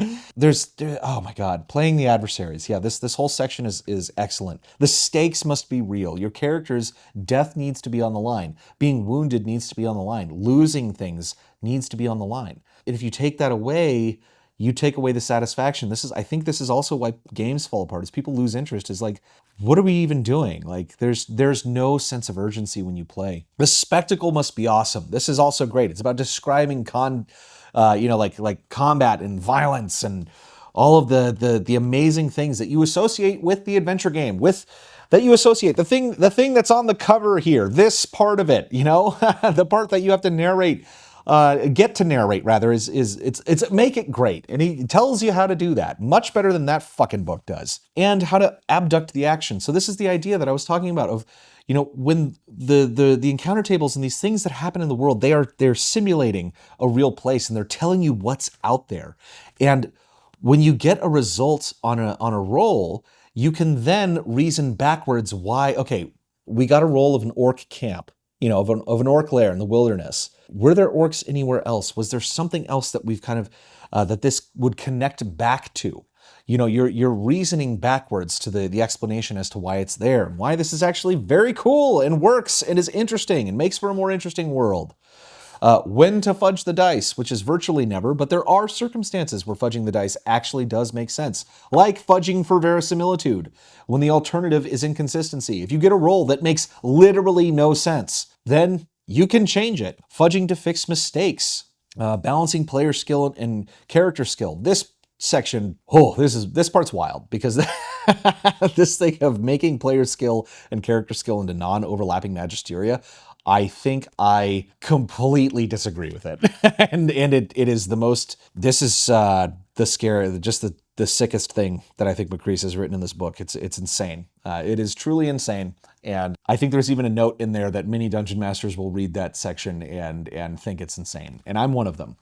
my God, playing the adversaries. Yeah, this whole section is excellent. The stakes must be real. Your character's death needs to be on the line. Being wounded needs to be on the line. Losing things needs to be on the line. And if you take that away, you take away the satisfaction. I think this is also why games fall apart, is people lose interest. Is like, what are we even doing? Like, there's no sense of urgency when you play. The spectacle must be awesome. This is also great. It's about describing like combat and violence and all of the amazing things that you associate with the adventure game, that you associate the thing that's on the cover here, this part of it, the part that you have to narrate. Get to narrate rather it's make it great, and he tells you how to do that much better than that fucking book does, and how to abduct the action. So this is the idea that I was talking about of when the encounter tables and these things that happen in the world, they're simulating a real place, and they're telling you what's out there. And when you get a result on a roll, you can then reason backwards why. Okay, we got a roll of an orc camp, of an orc lair in the wilderness. Were there orcs anywhere else? Was there something else that we've kind of, that this would connect back to? You're reasoning backwards to the explanation as to why it's there, and why this is actually very cool and works and is interesting and makes for a more interesting world. When to fudge the dice, which is virtually never, but there are circumstances where fudging the dice actually does make sense. Like fudging for verisimilitude, when the alternative is inconsistency. If you get a roll that makes literally no sense, then you can change it. Fudging to fix mistakes. Balancing player skill and character skill. This section, this part's wild, because this thing of making player skill and character skill into non-overlapping magisteria, I think I completely disagree with it. and it is the most, this is the scare, just the sickest thing that I think Macrease has written in this book. It's insane. It is truly insane. And I think there's even a note in there that many dungeon masters will read that section and think it's insane. And I'm one of them.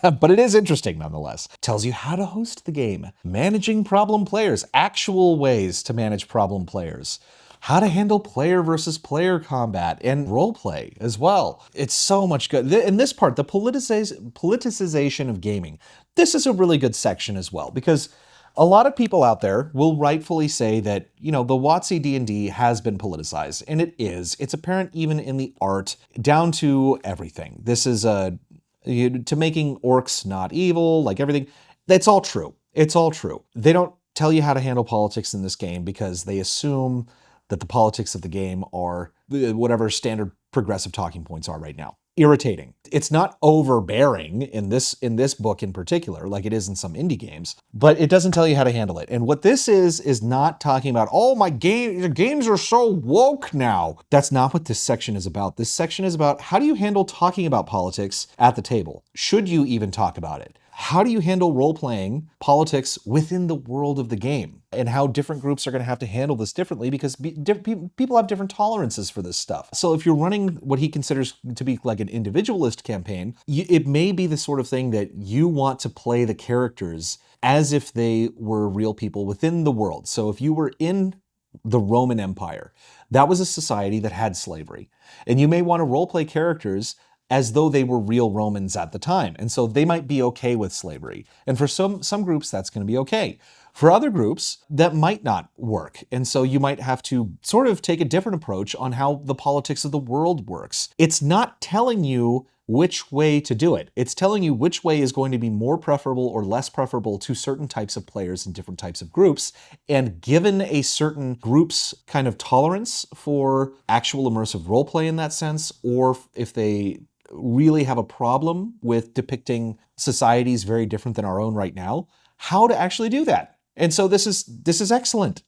But it is interesting nonetheless. Tells you how to host the game, managing problem players, actual ways to manage problem players, how to handle player versus player combat and roleplay as well. It's so much good. In this part, the politicization of gaming. This is a really good section as well, because a lot of people out there will rightfully say that, the WotC D&D has been politicized, and it is. It's apparent even in the art, down to everything. This is to making orcs not evil, like everything. That's all true. It's all true. They don't tell you how to handle politics in this game because they assume that the politics of the game are whatever standard progressive talking points are right now. Irritating. It's not overbearing in this book in particular, like it is in some indie games, but it doesn't tell you how to handle it. And what this is not talking about, the games are so woke now. That's not what this section is about. This section is about how do you handle talking about politics at the table? Should you even talk about it? How do you handle role-playing politics within the world of the game? And how different groups are going to have to handle this differently, because people have different tolerances for this stuff. So if you're running what he considers to be like an individualist campaign, it may be the sort of thing that you want to play the characters as if they were real people within the world. So if you were in the Roman Empire, that was a society that had slavery. And you may want to role-play characters as though they were real Romans at the time. And so they might be okay with slavery. And for some groups, that's going to be okay. For other groups, that might not work. And so you might have to sort of take a different approach on how the politics of the world works. It's not telling you which way to do it. It's telling you which way is going to be more preferable or less preferable to certain types of players and different types of groups. And given a certain group's kind of tolerance for actual immersive roleplay in that sense, or if they really have a problem with depicting societies very different than our own right now, how to actually do that. And so this is excellent.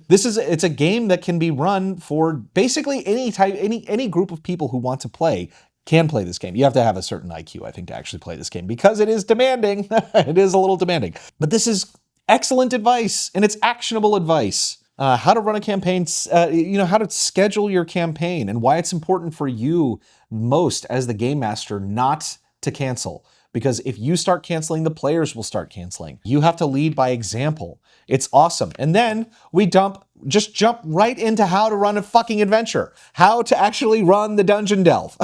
It's a game that can be run for basically any group of people who want to play can play this game. You have to have a certain IQ, I think, to actually play this game, because it is demanding. It is a little demanding. But this is excellent advice, and it's actionable advice. How to run a campaign, how to schedule your campaign, and why it's important for you most as the game master not to cancel. Because if you start canceling, the players will start canceling. You have to lead by example. It's awesome. And then we just jump right into how to run a fucking adventure. How to actually run the dungeon delve.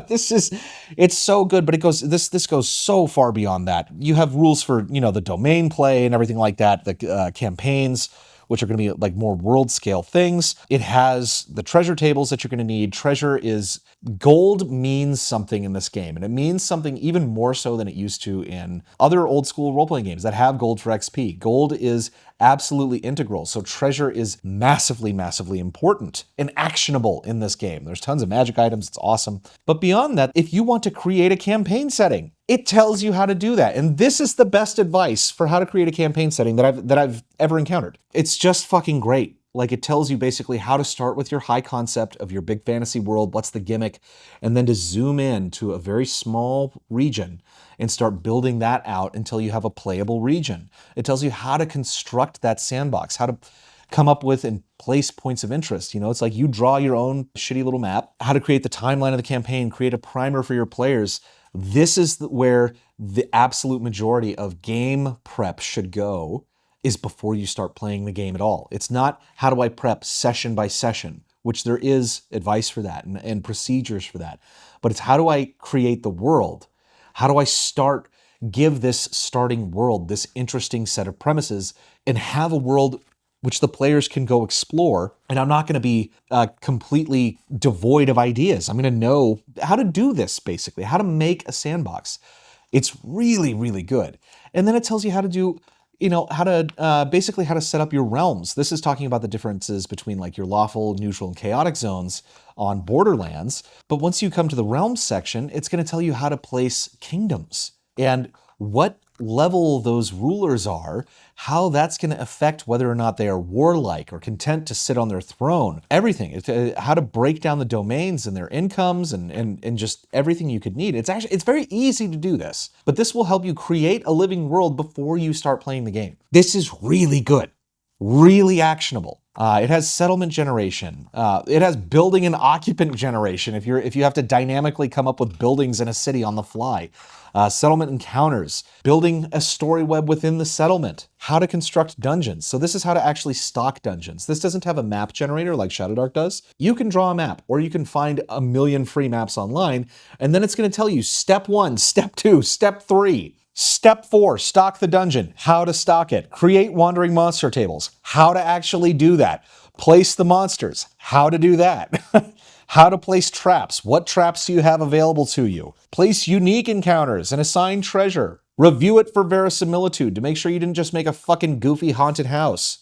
It's so good, but this goes so far beyond that. You have rules for, the domain play and everything like that, the campaigns, which are going to be like more world scale things. It has the treasure tables that you're going to need. Gold means something in this game, and it means something even more so than it used to in other old school role-playing games that have gold for XP. Gold is absolutely integral. So treasure is massively, massively important and actionable in this game. There's tons of magic items. It's awesome. But beyond that, if you want to create a campaign setting, it tells you how to do that. And this is the best advice for how to create a campaign setting that I've ever encountered. It's just fucking great. Like, it tells you basically how to start with your high concept of your big fantasy world, what's the gimmick, and then to zoom in to a very small region and start building that out until you have a playable region. It tells you how to construct that sandbox, how to come up with and place points of interest. It's like you draw your own shitty little map, how to create the timeline of the campaign, create a primer for your players. This is where the absolute majority of game prep should go, is before you start playing the game at all. It's not how do I prep session by session, which there is advice for that and procedures for that. But it's how do I create the world? How do I give this starting world this interesting set of premises and have a world which the players can go explore. And I'm not going to be completely devoid of ideas. I'm going to know how to do this, basically, how to make a sandbox. It's really, really good. And then it tells you how to do, basically how to set up your realms. This is talking about the differences between like your lawful, neutral, and chaotic zones on Borderlands. But once you come to the realms section, it's going to tell you how to place kingdoms and what level those rulers are, how that's going to affect whether or not they are warlike or content to sit on their throne, everything. How to break down the domains and their incomes and just everything you could need. It's very easy to do this, but this will help you create a living world before you start playing the game. This is really good, really actionable. It has settlement generation. It has building and occupant generation if you have to dynamically come up with buildings in a city on the fly. Settlement encounters, building a story web within the settlement, how to construct dungeons. So this is how to actually stock dungeons. This doesn't have a map generator like Shadowdark does. You can draw a map, or you can find a million free maps online, and then it's going to tell you step 1, step 2, step 3. Step 4, stock the dungeon, how to stock it, create wandering monster tables, how to actually do that, place the monsters, how to do that, how to place traps, what traps do you have available to you, place unique encounters and assign treasure, review it for verisimilitude to make sure you didn't just make a fucking goofy haunted house.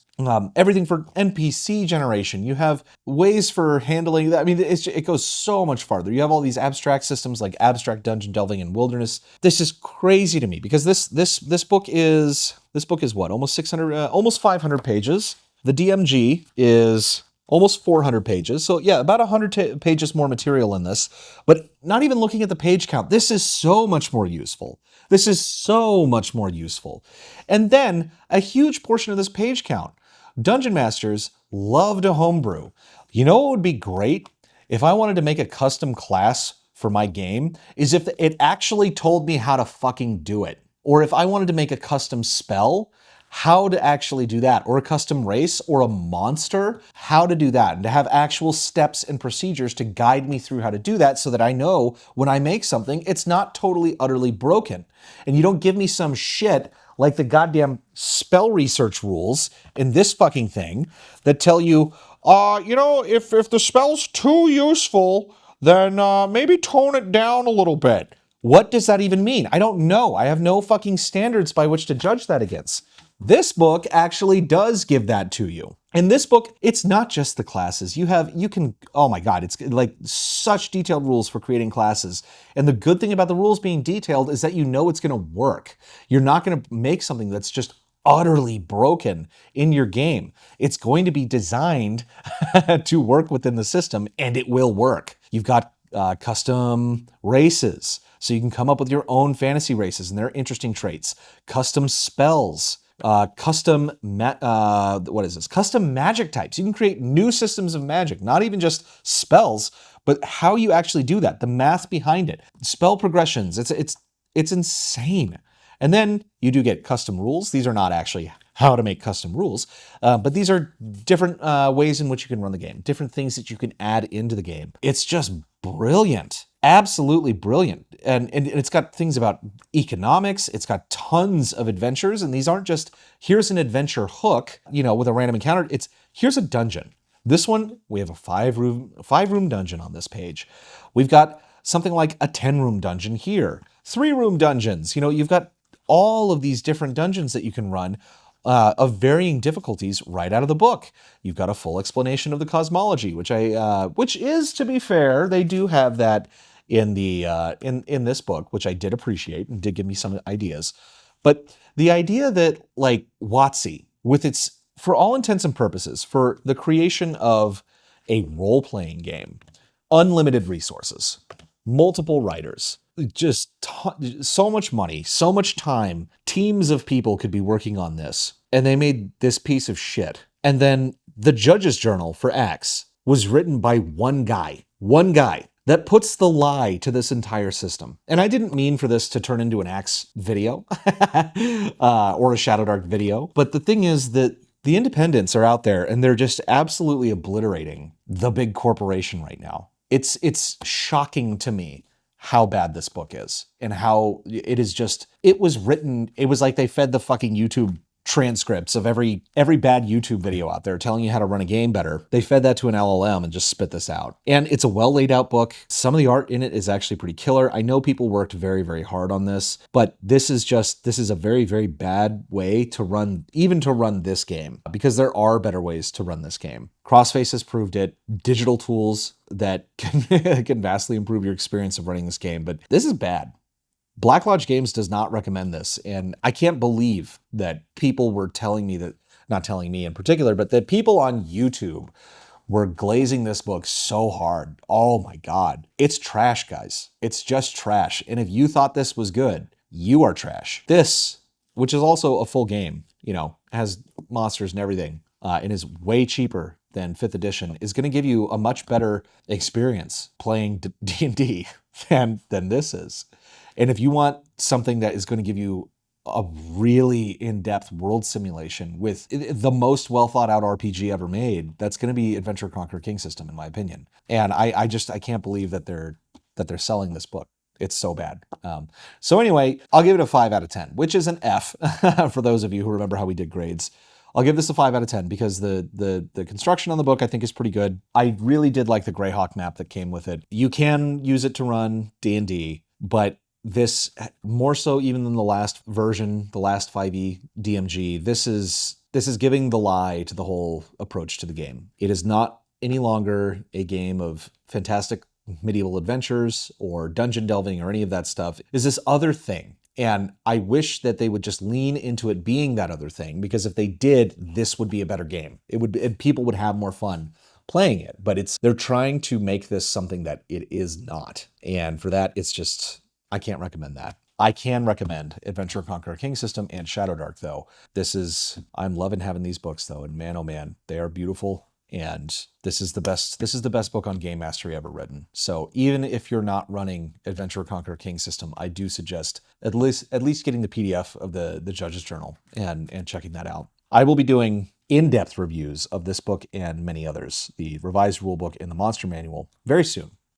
Everything for NPC generation. You have ways for handling that. I mean, it goes so much farther. You have all these abstract systems like abstract dungeon delving and wilderness. This is crazy to me because this book is what, almost 600, almost 500 pages. The DMG is almost 400 pages. So yeah, about 100 pages more material in this, but not even looking at the page count. This is so much more useful. This is so much more useful. And then a huge portion of this page count. Dungeon masters love to homebrew. You know what would be great? If I wanted to make a custom class for my game, is if it actually told me how to fucking do it. Or if I wanted to make a custom spell, how to actually do that, or a custom race, or a monster, how to do that, and to have actual steps and procedures to guide me through how to do that so that I know when I make something, it's not totally, utterly broken. And you don't give me some shit like the goddamn spell research rules in this fucking thing that tell you, if the spell's too useful, then maybe tone it down a little bit. What does that even mean? I don't know. I have no fucking standards by which to judge that against. This book actually does give that to you. In this book, it's not just the classes. Oh my God, it's like such detailed rules for creating classes. And the good thing about the rules being detailed is that you know it's gonna work. You're not gonna make something that's just utterly broken in your game. It's going to be designed to work within the system, and it will work. You've got custom races, so you can come up with your own fantasy races and their interesting traits. Custom spells. Custom magic types. You can create new systems of magic, not even just spells, but how you actually do that, the math behind it, spell progressions. It's insane. And then you do get custom rules. These are not actually how to make custom rules, but these are different ways in which you can run the game, different things that you can add into the game. It's just brilliant. Absolutely brilliant. And it's got things about economics. It's got tons of adventures. And these aren't just, here's an adventure hook, with a random encounter. It's, here's a dungeon. This one, we have a five room dungeon on this page. We've got something like a 10-room dungeon here. 3-room dungeons. You've got all of these different dungeons that you can run of varying difficulties right out of the book. You've got a full explanation of the cosmology, which is, to be fair, they do have that in the in this book, which I did appreciate and did give me some ideas. But the idea that like WotC, with its, for all intents and purposes, for the creation of a role-playing game, unlimited resources, multiple writers, just so much money, so much time, teams of people could be working on this, and they made this piece of shit. And then the judge's journal for ACKS was written by one guy. That puts the lie to this entire system. And I didn't mean for this to turn into an ACKS video or a Shadowdark video. But the thing is that the independents are out there and they're just absolutely obliterating the big corporation right now. It's shocking to me how bad this book is and how it is just, it was written, it was like they fed the fucking YouTube transcripts of every bad YouTube video out there telling you how to run a game better. They fed that to an LLM and just spit this out. And it's a well laid out book. Some of the art in it is actually pretty killer. I know people worked very, very hard on this, but this is a very, very bad way to run this game, because there are better ways to run this game. Crossface has proved it. Digital tools that can vastly improve your experience of running this game, but this is bad. Black Lodge Games does not recommend this, and I can't believe that people were telling me that, not telling me in particular, but that people on YouTube were glazing this book so hard. Oh my God. It's trash, guys. It's just trash. And if you thought this was good, you are trash. This, which is also a full game, has monsters and everything, and is way cheaper than 5th edition, is going to give you a much better experience playing D&D than this is. And if you want something that is going to give you a really in-depth world simulation with the most well-thought-out RPG ever made, that's going to be Adventure Conquer King System, in my opinion. And I can't believe that they're selling this book. It's so bad. So anyway, I'll give it a 5 out of 10, which is an F for those of you who remember how we did grades. I'll give this a 5 out of 10 because the construction on the book I think is pretty good. I really did like the Greyhawk map that came with it. You can use it to run D&D, but this, more so even than the last version, the last 5e DMG, this is giving the lie to the whole approach to the game. It is not any longer a game of fantastic medieval adventures or dungeon delving or any of that stuff. Is this other thing. And I wish that they would just lean into it being that other thing, because if they did, this would be a better game. People would have more fun playing it, but they're trying to make this something that it is not. And for that, it's just, I can't recommend that. I can recommend Adventure Conquer King System and Shadowdark, though. I'm loving having these books, though, and man, oh man, they are beautiful. And this is the best book on game mastery ever written. So even if you're not running Adventure Conquer King System, I do suggest at least getting the PDF of the Judge's Journal and checking that out. I will be doing in-depth reviews of this book and many others, the revised rulebook and the monster manual, very soon.